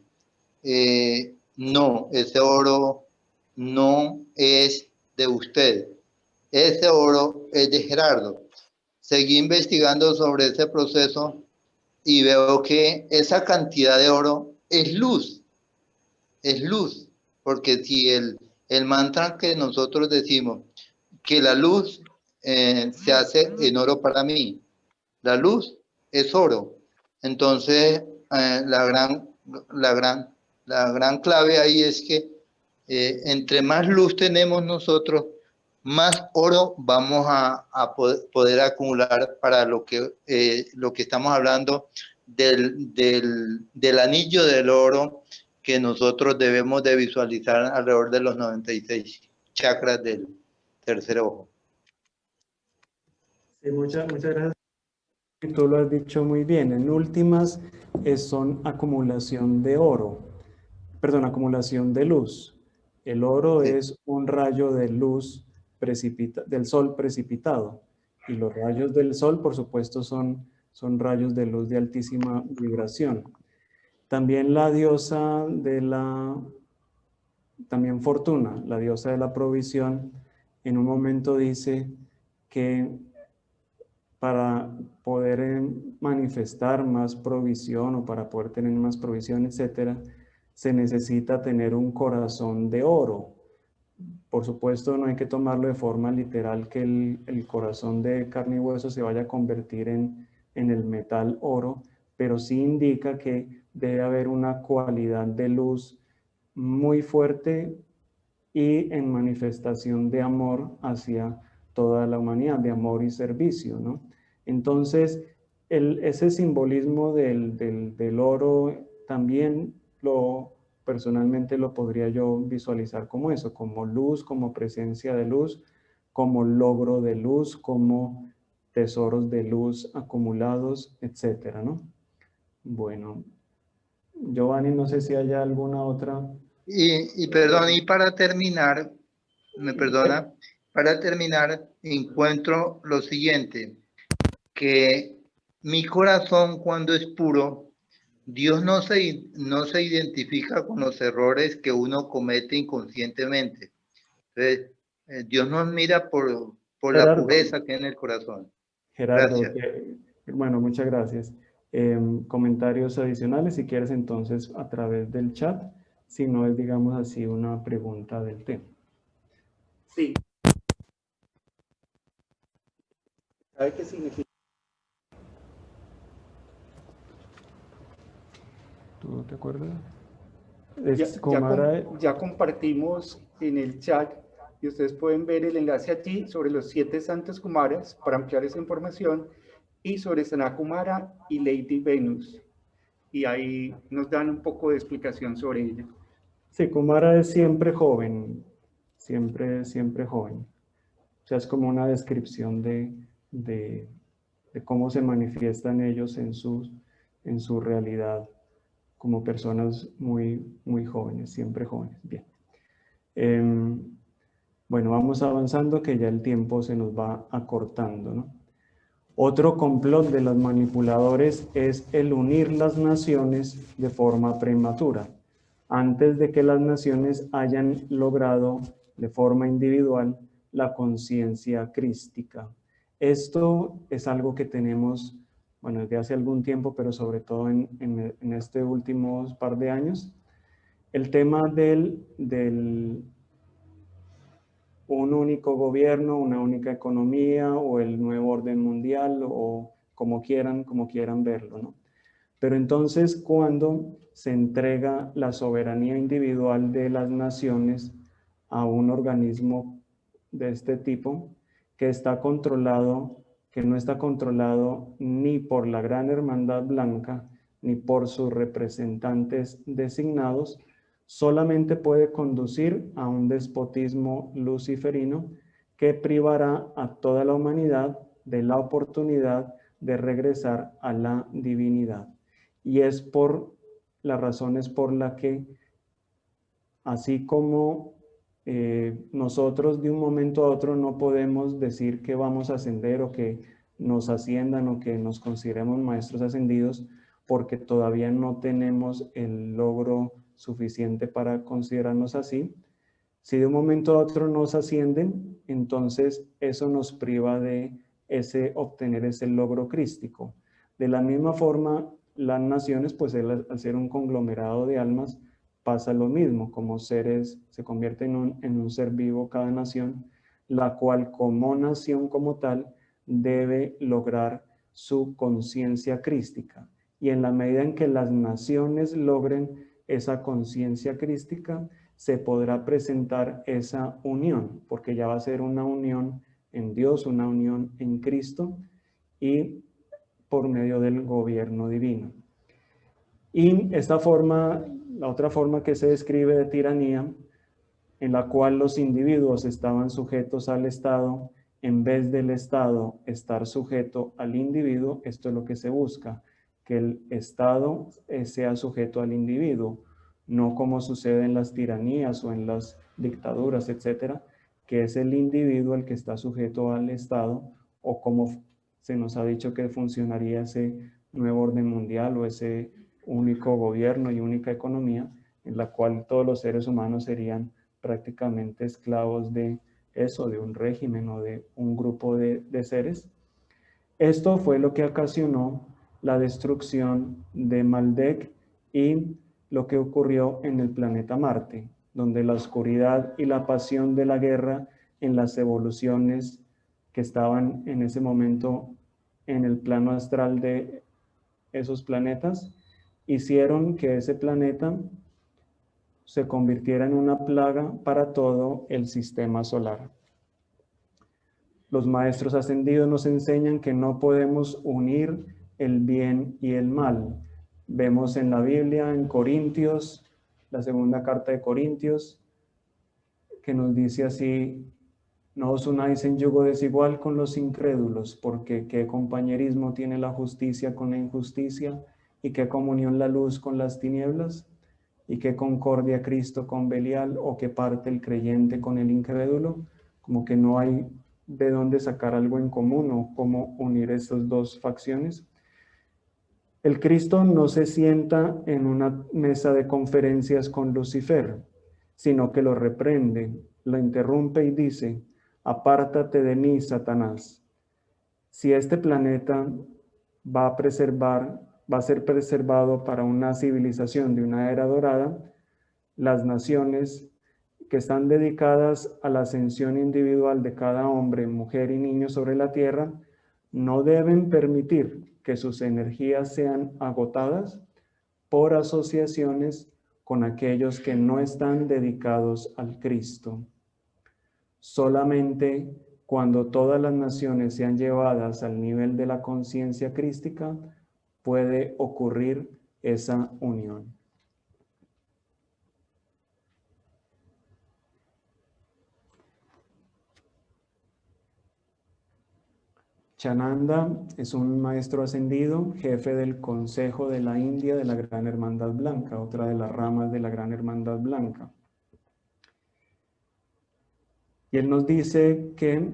no, ese oro no es de usted, ese oro es de Gerardo. Seguí investigando sobre ese proceso y veo que esa cantidad de oro es luz, porque si el mantra que nosotros decimos, que la luz se hace en oro para mí, la luz es oro. Entonces, la gran clave ahí es que entre más luz tenemos nosotros, más oro vamos a poder acumular para lo que estamos hablando del anillo del oro que nosotros debemos de visualizar alrededor de los 96 chakras del tercer ojo. Sí, muchas gracias. Tú lo has dicho muy bien. En últimas, son acumulación de oro, perdón, acumulación de luz. El oro Sí. es un rayo de luz del sol precipitado, y los rayos del sol, por supuesto, son rayos de luz de altísima vibración. También la diosa también Fortuna, la diosa de la provisión, en un momento dice que para poder manifestar más provisión, o para poder tener más provisión, etcétera, se necesita tener un corazón de oro, Por supuesto, no hay que tomarlo de forma literal que el corazón de carne y hueso se vaya a convertir en el metal oro, pero sí indica que debe haber una cualidad de luz muy fuerte y en manifestación de amor hacia toda la humanidad, de amor y servicio, ¿no? Entonces, ese simbolismo del oro también personalmente lo podría yo visualizar como eso, como luz, como presencia de luz, como logro de luz, como tesoros de luz acumulados, etcétera, ¿no? Bueno, Giovanni, no sé si hay alguna otra. Y perdón, y para terminar, me perdona, para terminar, encuentro lo siguiente, que mi corazón cuando es puro, Dios no se identifica con los errores que uno comete inconscientemente. Entonces, Dios nos mira por la Gerardo, pureza que hay en el corazón. Gerardo, Gracias. bueno, muchas gracias. Comentarios adicionales, si quieres entonces a través del chat, si no es, digamos así, una pregunta del tema. Sí. ¿Sabe qué significa? ¿Tú te acuerdas? Ya compartimos en el chat y ustedes pueden ver el enlace allí sobre los 7 santos Kumaras para ampliar esa información y sobre Sanat Kumara y Lady Venus. Y ahí nos dan un poco de explicación sobre ella. Sí, Kumara es siempre joven, siempre joven. O sea, es como una descripción de cómo se manifiestan ellos en su realidad como personas muy jóvenes, siempre jóvenes. Bien. Bueno, vamos avanzando que ya el tiempo se nos va acortando, ¿no? Otro complot de los manipuladores es el unir las naciones de forma prematura, antes de que las naciones hayan logrado de forma individual la conciencia crística. Esto es algo que tenemos, bueno, desde hace algún tiempo, pero sobre todo en este últimos par de años. El tema del un único gobierno, una única economía o el nuevo orden mundial o como quieran verlo, ¿no? Pero entonces cuando se entrega la soberanía individual de las naciones a un organismo de este tipo que está controlado, que no está controlado ni por la Gran Hermandad Blanca ni por sus representantes designados, solamente puede conducir a un despotismo luciferino que privará a toda la humanidad de la oportunidad de regresar a la divinidad. Y es por las razones por las que, así como nosotros de un momento a otro no podemos decir que vamos a ascender o que nos asciendan o que nos consideremos maestros ascendidos, porque todavía no tenemos el logro suficiente para considerarnos así. Si de un momento a otro nos ascienden, entonces eso nos priva de obtener ese logro crístico. De la misma forma, las naciones, pues al ser un conglomerado de almas, pasa lo mismo, como seres, se convierte en un ser vivo cada nación, la cual como nación como tal debe lograr su conciencia crística. Y en la medida en que las naciones logren esa conciencia crística, se podrá presentar esa unión, porque ya va a ser una unión en Dios, una unión en Cristo y por medio del gobierno divino. Y esta forma, la otra forma que se describe de tiranía, en la cual los individuos estaban sujetos al Estado, en vez del Estado estar sujeto al individuo, esto es lo que se busca, que el Estado sea sujeto al individuo, no como sucede en las tiranías o en las dictaduras, etcétera, que es el individuo el que está sujeto al Estado, o como se nos ha dicho que funcionaría ese nuevo orden mundial o ese único gobierno y única economía, en la cual todos los seres humanos serían prácticamente esclavos de eso, de un régimen o de un grupo de seres. Esto fue lo que ocasionó la destrucción de Maldek y lo que ocurrió en el planeta Marte. donde la oscuridad y la pasión de la guerra en las evoluciones que estaban en ese momento en el plano astral de esos planetas, hicieron que ese planeta se convirtiera en una plaga para todo el sistema solar. Los maestros ascendidos nos enseñan que no podemos unir el bien y el mal. Vemos en la Biblia, en Corintios, la segunda carta de Corintios, que nos dice así: no os unáis en yugo desigual con los incrédulos, porque qué compañerismo tiene la justicia con la injusticia, y qué comunión la luz con las tinieblas, y qué concordia Cristo con Belial, o qué parte el creyente con el incrédulo. Como que no hay de dónde sacar algo en común o cómo unir estas dos facciones. El Cristo no se sienta en una mesa de conferencias con Lucifer, sino que lo reprende, lo interrumpe y dice: apártate de mí, Satanás. Si este planeta va a ser preservado para una civilización de una era dorada, las naciones que están dedicadas a la ascensión individual de cada hombre, mujer y niño sobre la tierra, no deben permitir que sus energías sean agotadas por asociaciones con aquellos que no están dedicados al Cristo. Solamente cuando todas las naciones sean llevadas al nivel de la conciencia crística puede ocurrir esa unión. Chananda es un maestro ascendido, jefe del Consejo de la India de la Gran Hermandad Blanca, otra de las ramas de la Gran Hermandad Blanca. Y él nos dice que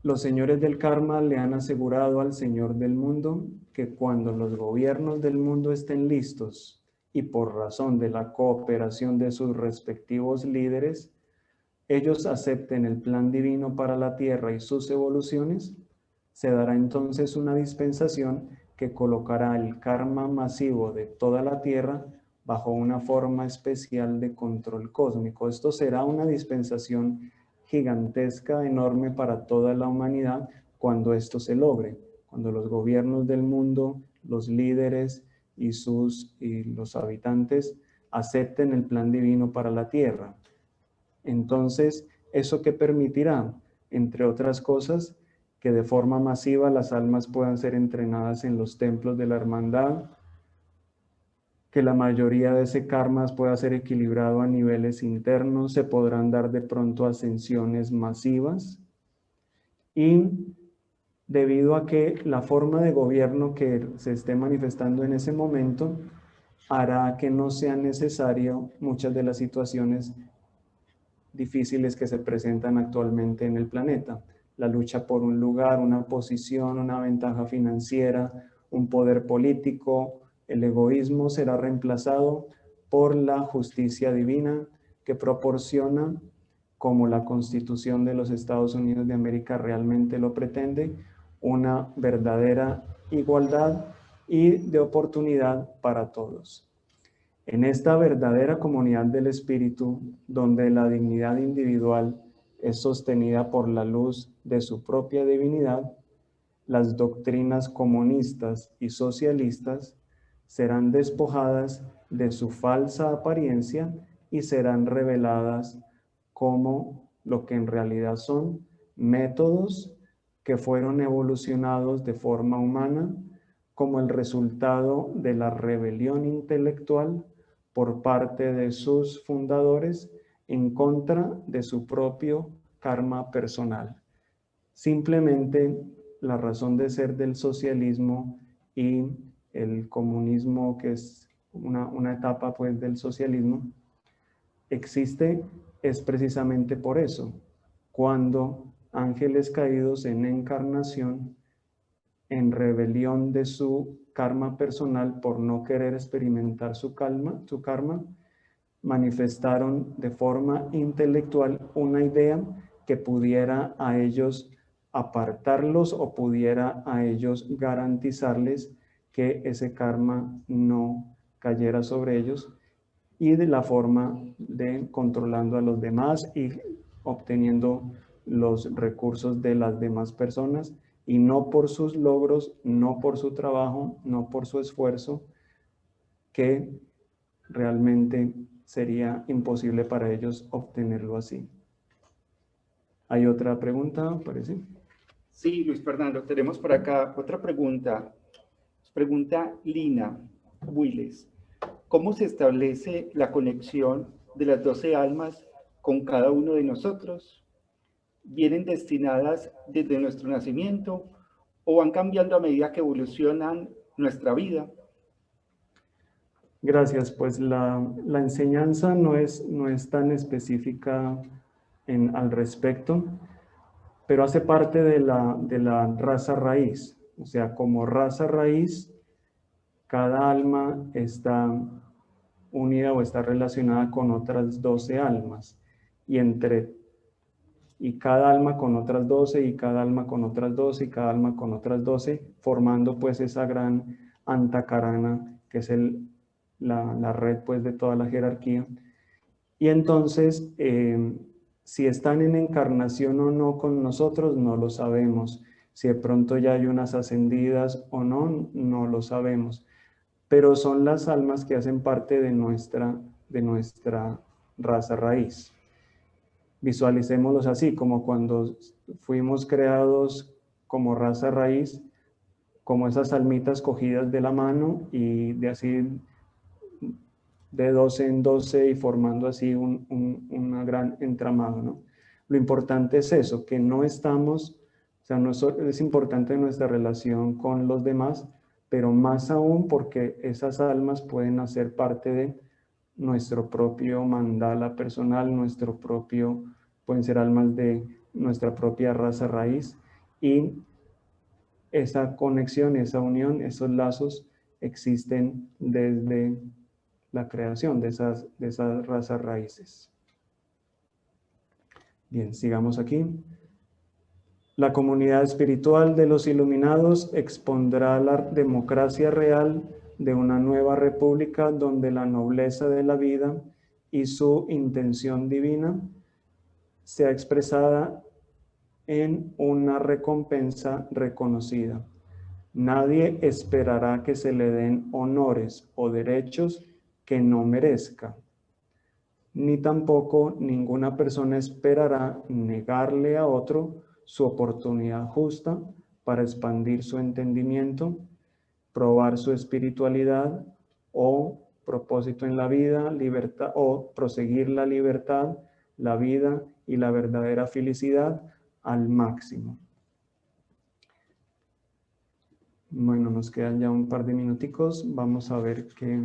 los señores del karma le han asegurado al Señor del mundo que cuando los gobiernos del mundo estén listos y por razón de la cooperación de sus respectivos líderes, ellos acepten el plan divino para la tierra y sus evoluciones, se dará entonces una dispensación que colocará el karma masivo de toda la tierra bajo una forma especial de control cósmico. Esto será una dispensación gigantesca, enorme para toda la humanidad cuando esto se logre, cuando los gobiernos del mundo, los líderes y los habitantes acepten el plan divino para la tierra. Entonces, ¿eso qué permitirá? Entre otras cosas, que de forma masiva las almas puedan ser entrenadas en los templos de la hermandad, que la mayoría de ese karma pueda ser equilibrado a niveles internos, se podrán dar de pronto ascensiones masivas, y debido a que la forma de gobierno que se esté manifestando en ese momento hará que no sea necesario muchas de las situaciones difíciles que se presentan actualmente en el planeta. La lucha por un lugar, una posición, una ventaja financiera, un poder político, el egoísmo será reemplazado por la justicia divina que proporciona, como la Constitución de los Estados Unidos de América realmente lo pretende, una verdadera igualdad y de oportunidad para todos. En esta verdadera comunidad del espíritu, donde la dignidad individual es sostenida por la luz de su propia divinidad, las doctrinas comunistas y socialistas serán despojadas de su falsa apariencia y serán reveladas como lo que en realidad son: métodos que fueron evolucionados de forma humana como el resultado de la rebelión intelectual por parte de sus fundadores en contra de su propio karma personal. Simplemente la razón de ser del socialismo y el comunismo, que es una etapa pues del socialismo, existe es precisamente por eso. Cuando ángeles caídos en encarnación, en rebelión de su karma personal por no querer experimentar su karma, manifestaron de forma intelectual una idea que pudiera a ellos apartarlos o pudiera a ellos garantizarles que ese karma no cayera sobre ellos, y de la forma de controlando a los demás y obteniendo los recursos de las demás personas, y no por sus logros, no por su trabajo, no por su esfuerzo, que realmente sería imposible para ellos obtenerlo así. ¿Hay otra pregunta, parece? Sí, Luis Fernando, tenemos por acá otra pregunta. Pregunta Lina Willes. ¿Cómo se establece la conexión de las 12 almas con cada uno de nosotros? ¿Vienen destinadas desde nuestro nacimiento o van cambiando a medida que evolucionan nuestra vida? Gracias, pues la enseñanza no es tan específica al respecto, pero hace parte de la raza raíz. O sea, como raza raíz, cada alma está unida o está relacionada con otras 12 almas, y cada alma con otras 12, y cada alma con otras 12, y cada alma con otras 12, formando pues esa gran antakarana, que es la red pues de toda la jerarquía. Y entonces, si están en encarnación o no con nosotros, no lo sabemos. Si de pronto ya hay unas ascendidas o no, no lo sabemos. Pero son las almas que hacen parte de nuestra raza raíz. Visualicémoslos así, como cuando fuimos creados como raza raíz, como esas almitas cogidas de la mano y de así de 12 en 12 y formando así una gran entramado, ¿no? Lo importante es eso, que no estamos, o sea, no es importante nuestra relación con los demás, pero más aún porque esas almas pueden hacer parte de nuestro propio mandala personal, pueden ser almas de nuestra propia raza raíz, y esa conexión, esa unión, esos lazos existen desde la creación de esas razas raíces. Bien, sigamos aquí. La comunidad espiritual de los iluminados expondrá la democracia real de una nueva república donde la nobleza de la vida y su intención divina sea expresada en una recompensa reconocida. Nadie esperará que se le den honores o derechos que no merezca, ni tampoco ninguna persona esperará negarle a otro su oportunidad justa para expandir su entendimiento, probar su espiritualidad o propósito en la vida, libertad, o proseguir la libertad, la vida y la verdadera felicidad al máximo. Bueno, nos quedan ya un par de minuticos. Vamos a ver qué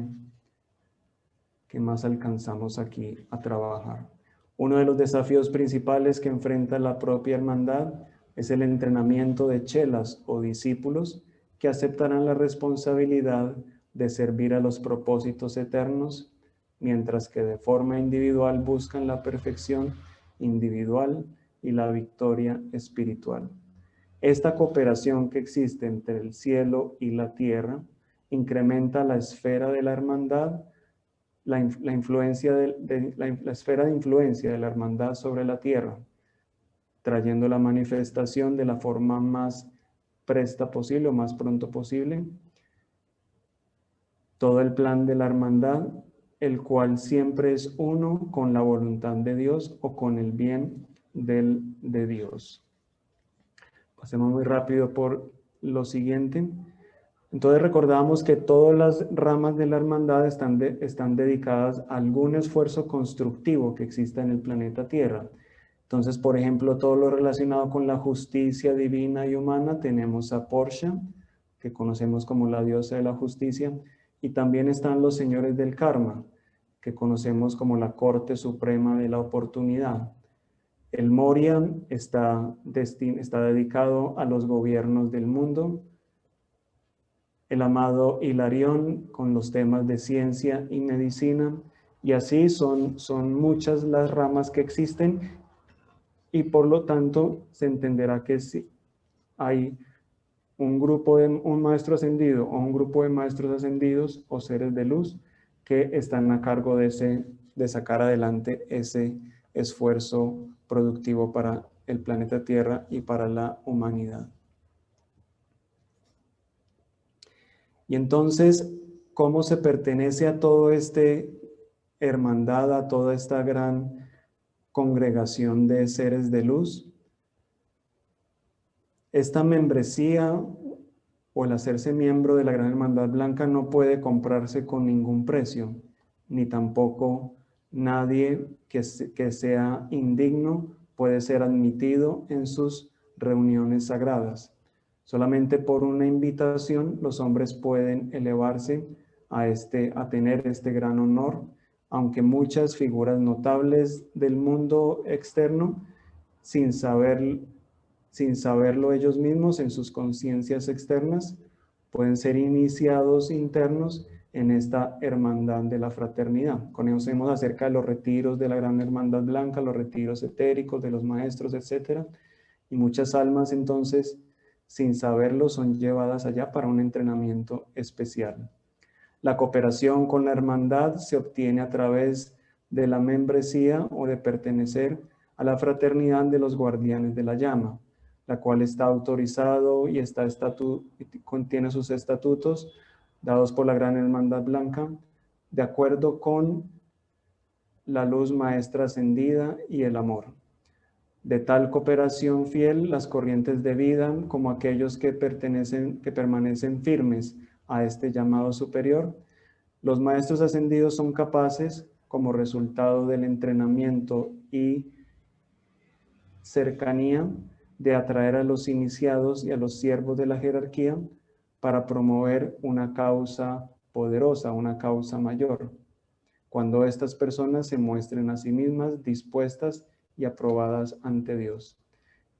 más alcanzamos aquí a trabajar. Uno de los desafíos principales que enfrenta la propia hermandad es el entrenamiento de chelas o discípulos que aceptarán la responsabilidad de servir a los propósitos eternos, mientras que de forma individual buscan la perfección individual y la victoria espiritual. Esta cooperación que existe entre el cielo y la tierra incrementa la esfera de la hermandad, la esfera de influencia de la hermandad sobre la tierra, trayendo la manifestación de la forma más presta posible o más pronto posible todo el plan de la hermandad, el cual siempre es uno con la voluntad de Dios o con el bien de Dios. Pasemos muy rápido por lo siguiente. Entonces recordamos que todas las ramas de la hermandad están dedicadas a algún esfuerzo constructivo que exista en el planeta Tierra. Entonces, por ejemplo, todo lo relacionado con la justicia divina y humana, tenemos a Portia, que conocemos como la diosa de la justicia, y también están los señores del karma, que conocemos como la corte suprema de la oportunidad. El Moria está dedicado a los gobiernos del mundo. El amado Hilarión con los temas de ciencia y medicina, y así son muchas las ramas que existen, y por lo tanto se entenderá que si hay un maestro ascendido o un grupo de maestros ascendidos o seres de luz que están a cargo de sacar adelante ese esfuerzo productivo para el planeta Tierra y para la humanidad. Y entonces, ¿cómo se pertenece a todo este hermandad, a toda esta gran congregación de seres de luz? Esta membresía o el hacerse miembro de la Gran Hermandad Blanca no puede comprarse con ningún precio, ni tampoco nadie que sea indigno puede ser admitido en sus reuniones sagradas. Solamente por una invitación los hombres pueden elevarse a tener este gran honor, aunque muchas figuras notables del mundo externo, sin saberlo ellos mismos en sus conciencias externas, pueden ser iniciados internos en esta hermandad de la fraternidad. Conocemos acerca de los retiros de la Gran Hermandad Blanca, los retiros etéricos de los maestros, etc. Y muchas almas entonces, sin saberlo, son llevadas allá para un entrenamiento especial. La cooperación con la hermandad se obtiene a través de la membresía o de pertenecer a la fraternidad de los guardianes de la llama, la cual está autorizado y contiene sus estatutos dados por la Gran Hermandad Blanca, de acuerdo con la luz maestra ascendida y el amor. De tal cooperación fiel, las corrientes de vida, como aquellos que permanecen firmes a este llamado superior, los maestros ascendidos son capaces, como resultado del entrenamiento y cercanía, de atraer a los iniciados y a los siervos de la jerarquía para promover una causa poderosa, una causa mayor, cuando estas personas se muestren a sí mismas dispuestas y aprobadas ante Dios.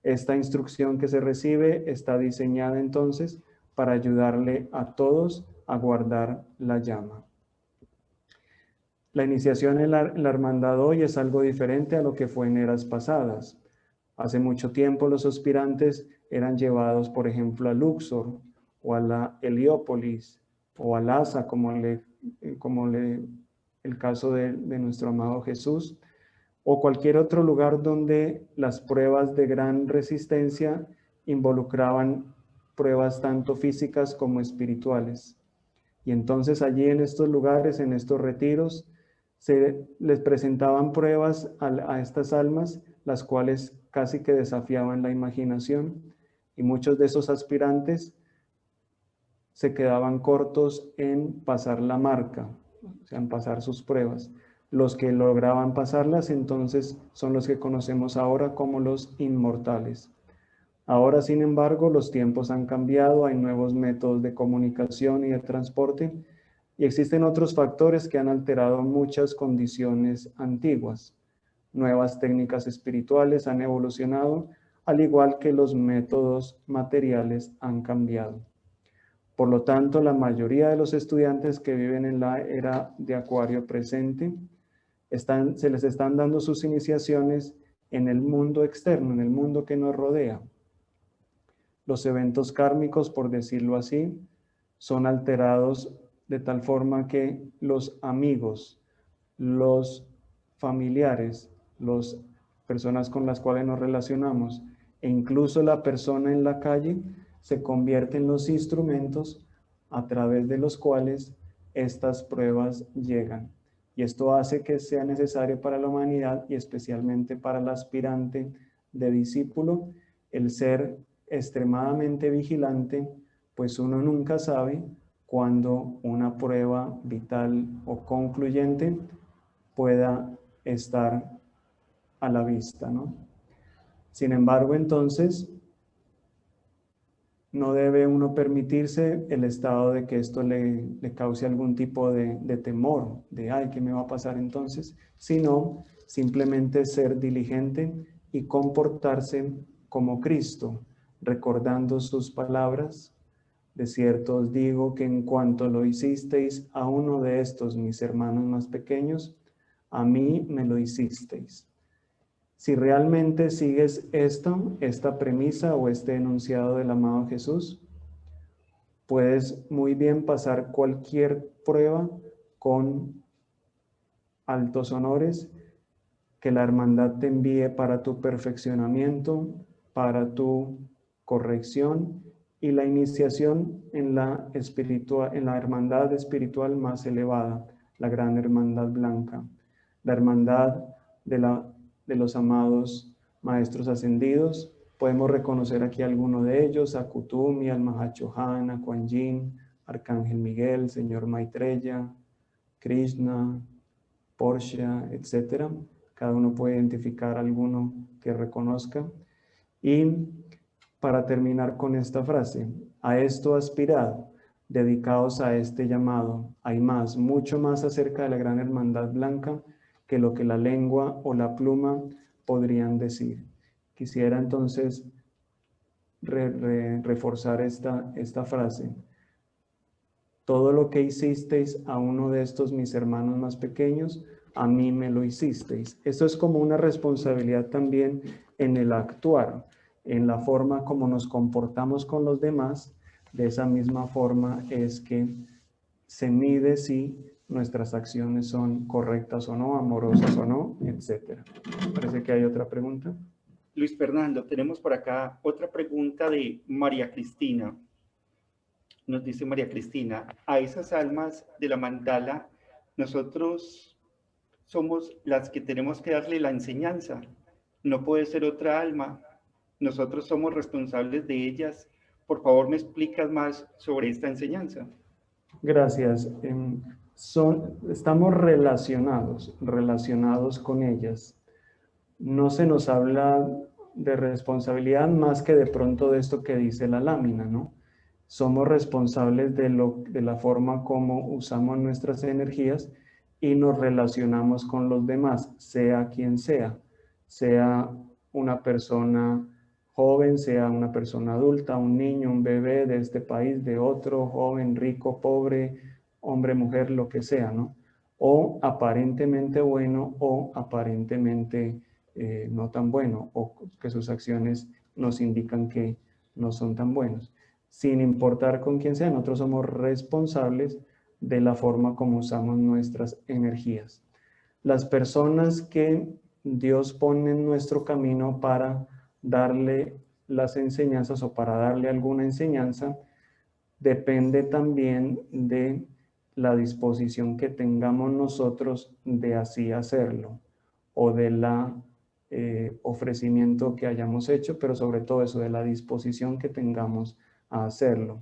Esta instrucción que se recibe está diseñada entonces para ayudarle a todos a guardar la llama. La iniciación en la hermandad hoy es algo diferente a lo que fue en eras pasadas. Hace mucho tiempo los aspirantes eran llevados, por ejemplo, a Luxor o a la Heliópolis o a Lhasa, como el caso de nuestro amado Jesús, o cualquier otro lugar donde las pruebas de gran resistencia involucraban pruebas tanto físicas como espirituales. Y entonces allí en estos lugares, en estos retiros, se les presentaban pruebas a estas almas, las cuales casi que desafiaban la imaginación, y muchos de esos aspirantes se quedaban cortos en pasar la marca, o sea, en pasar sus pruebas. Los que lograban pasarlas entonces son los que conocemos ahora como los inmortales. Ahora, sin embargo, los tiempos han cambiado, hay nuevos métodos de comunicación y de transporte, y existen otros factores que han alterado muchas condiciones antiguas. Nuevas técnicas espirituales han evolucionado, al igual que los métodos materiales han cambiado. Por lo tanto, la mayoría de los estudiantes que viven en la era de Acuario presente, se les están dando sus iniciaciones en el mundo externo, en el mundo que nos rodea. Los eventos kármicos, por decirlo así, son alterados de tal forma que los amigos, los familiares, las personas con las cuales nos relacionamos e incluso la persona en la calle se convierten en los instrumentos a través de los cuales estas pruebas llegan. Y esto hace que sea necesario para la humanidad y especialmente para el aspirante de discípulo el ser extremadamente vigilante, pues uno nunca sabe cuándo una prueba vital o concluyente pueda estar a la vista, ¿no? Sin embargo, entonces, no debe uno permitirse el estado de que esto le cause algún tipo de temor, de ay, ¿qué me va a pasar entonces? Sino simplemente ser diligente y comportarse como Cristo, recordando sus palabras. De cierto os digo que en cuanto lo hicisteis a uno de estos mis hermanos más pequeños, a mí me lo hicisteis. Si realmente sigues esta premisa o este enunciado del amado Jesús, puedes muy bien pasar cualquier prueba con altos honores, que la hermandad te envíe para tu perfeccionamiento, para tu corrección y la iniciación en la hermandad espiritual más elevada, la gran hermandad blanca, la hermandad de los amados maestros ascendidos. Podemos reconocer aquí algunos de ellos: a Kutumi, al Mahachohan, a Kuan Yin, Arcángel Miguel, Señor Maitreya, Krishna, Portia, etc. Cada uno puede identificar alguno que reconozca. Y para terminar con esta frase: a esto aspirad, dedicaos a este llamado. Hay más, mucho más acerca de la gran hermandad blanca que lo que la lengua o la pluma podrían decir. Quisiera entonces reforzar esta frase. Todo lo que hicisteis a uno de estos mis hermanos más pequeños, a mí me lo hicisteis. Esto es como una responsabilidad también en el actuar, en la forma como nos comportamos con los demás. De esa misma forma es que se mide si nuestras acciones son correctas o no, amorosas o no, etc. Parece que hay otra pregunta. Luis Fernando, tenemos por acá otra pregunta de María Cristina. Nos dice María Cristina: a esas almas de la mandala, nosotros somos las que tenemos que darle la enseñanza. No puede ser otra alma. Nosotros somos responsables de ellas. Por favor, ¿me explicas más sobre esta enseñanza? Gracias. Estamos relacionados con ellas. No se nos habla de responsabilidad más que de pronto de esto que dice la lámina, ¿no? Somos responsables de la forma como usamos nuestras energías y nos relacionamos con los demás, sea quien sea una persona joven, sea una persona adulta, un niño, un bebé de este país, de otro, joven, rico, pobre, hombre, mujer, lo que sea, ¿no? O aparentemente bueno o aparentemente no tan bueno, o que sus acciones nos indican que no son tan buenos. Sin importar con quién sea, nosotros somos responsables de la forma como usamos nuestras energías. Las personas que Dios pone en nuestro camino para darle las enseñanzas o para darle alguna enseñanza, depende también de la disposición que tengamos nosotros de así hacerlo, o de la ofrecimiento que hayamos hecho, pero sobre todo eso, de la disposición que tengamos a hacerlo.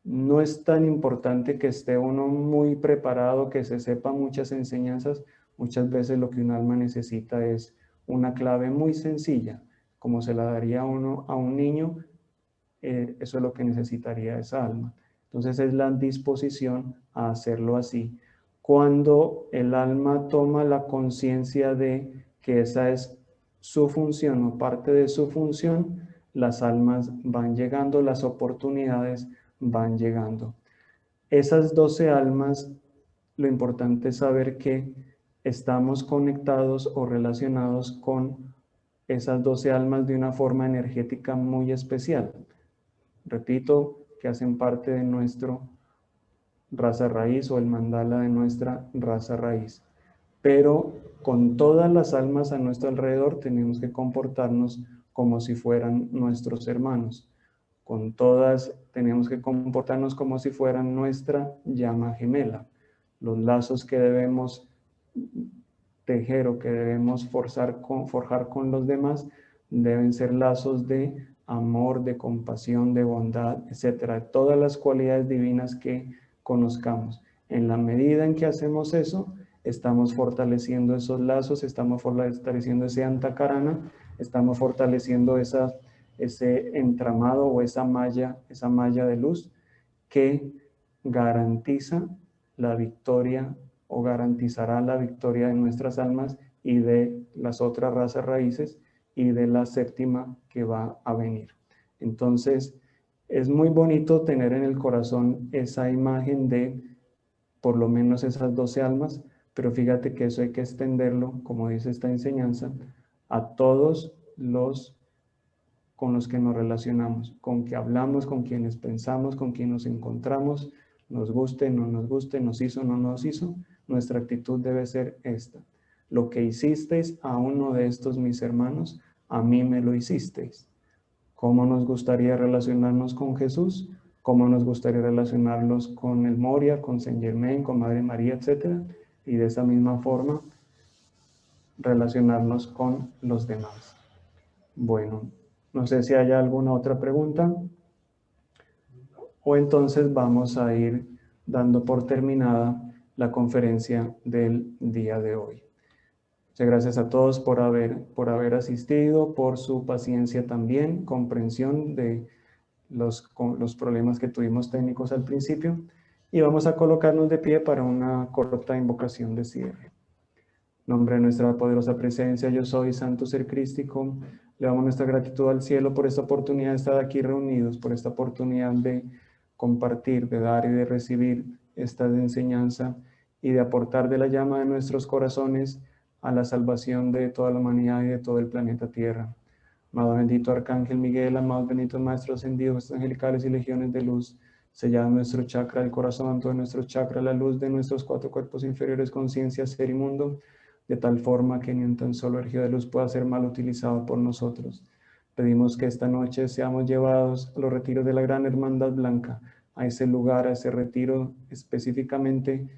No es tan importante que esté uno muy preparado, que se sepa muchas enseñanzas. Muchas veces lo que un alma necesita es una clave muy sencilla, como se la daría uno a un niño. Eso es lo que necesitaría esa alma. Entonces es la disposición a hacerlo así. Cuando el alma toma la conciencia de que esa es su función o parte de su función, las almas van llegando, las oportunidades van llegando. Esas 12 almas, lo importante es saber que estamos conectados o relacionados con esas 12 almas de una forma energética muy especial. Repito, que hacen parte de nuestra raza raíz o el mandala de nuestra raza raíz. Pero con todas las almas a nuestro alrededor tenemos que comportarnos como si fueran nuestros hermanos. Con todas tenemos que comportarnos como si fueran nuestra llama gemela. Los lazos que debemos tejer o que debemos forjar con los demás deben ser lazos de amor, de compasión, de bondad, etcétera. Todas las cualidades divinas que conozcamos. En la medida en que hacemos eso, estamos fortaleciendo esos lazos, estamos fortaleciendo ese antakarana, estamos fortaleciendo ese entramado o esa malla de luz que garantiza la victoria o garantizará la victoria de nuestras almas y de las otras razas raíces y de la séptima que va a venir. Entonces, es muy bonito tener en el corazón esa imagen de por lo menos esas 12 almas, pero fíjate que eso hay que extenderlo, como dice esta enseñanza, a todos los con los que nos relacionamos, con que hablamos, con quienes pensamos, con quienes nos encontramos, Nos guste, no nos guste, nos hizo, no nos hizo, nuestra actitud debe ser esta. Lo que hicisteis a uno de estos mis hermanos, a mí me lo hicisteis. ¿Cómo nos gustaría relacionarnos con Jesús? ¿Cómo nos gustaría relacionarnos con el Moria, con Saint Germain, con Madre María, etcétera? Y de esa misma forma relacionarnos con los demás. Bueno, no sé si hay alguna otra pregunta. O entonces vamos a ir dando por terminada la conferencia del día de hoy. Muchas gracias a todos por haber asistido, por su paciencia también, comprensión de los problemas que tuvimos técnicos al principio. Y vamos a colocarnos de pie para una corta invocación de cierre. En nombre de nuestra poderosa presencia, yo soy Santo Ser Crístico. Le damos nuestra gratitud al cielo por esta oportunidad de estar aquí reunidos, por esta oportunidad de compartir, de dar y de recibir esta enseñanza y de aportar de la llama de nuestros corazones a la salvación de toda la humanidad y de todo el planeta Tierra. Amado bendito Arcángel Miguel, amados benditos Maestros ascendidos, angelicales y legiones de luz, sellad nuestro chakra del corazón, todo nuestro chakra, la luz de nuestros 4 cuerpos inferiores, conciencia, ser y mundo, de tal forma que ni un tan solo energía de luz pueda ser mal utilizado por nosotros. Pedimos que esta noche seamos llevados a los retiros de la Gran Hermandad Blanca, a ese lugar, a ese retiro específicamente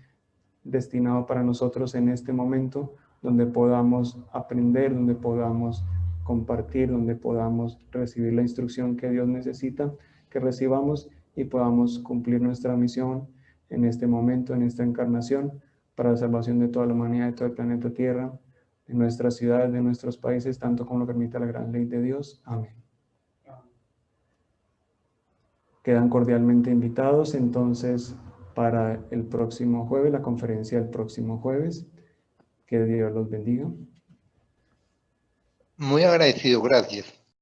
destinado para nosotros en este momento, donde podamos aprender, donde podamos compartir, donde podamos recibir la instrucción que Dios necesita que recibamos y podamos cumplir nuestra misión en este momento, en esta encarnación, para la salvación de toda la humanidad, de todo el planeta Tierra, de nuestras ciudades, de nuestros países, tanto como lo permita la gran ley de Dios. Amén. Quedan cordialmente invitados entonces para el próximo jueves, la conferencia del próximo jueves. Que Dios los bendiga. Muy agradecido, gracias.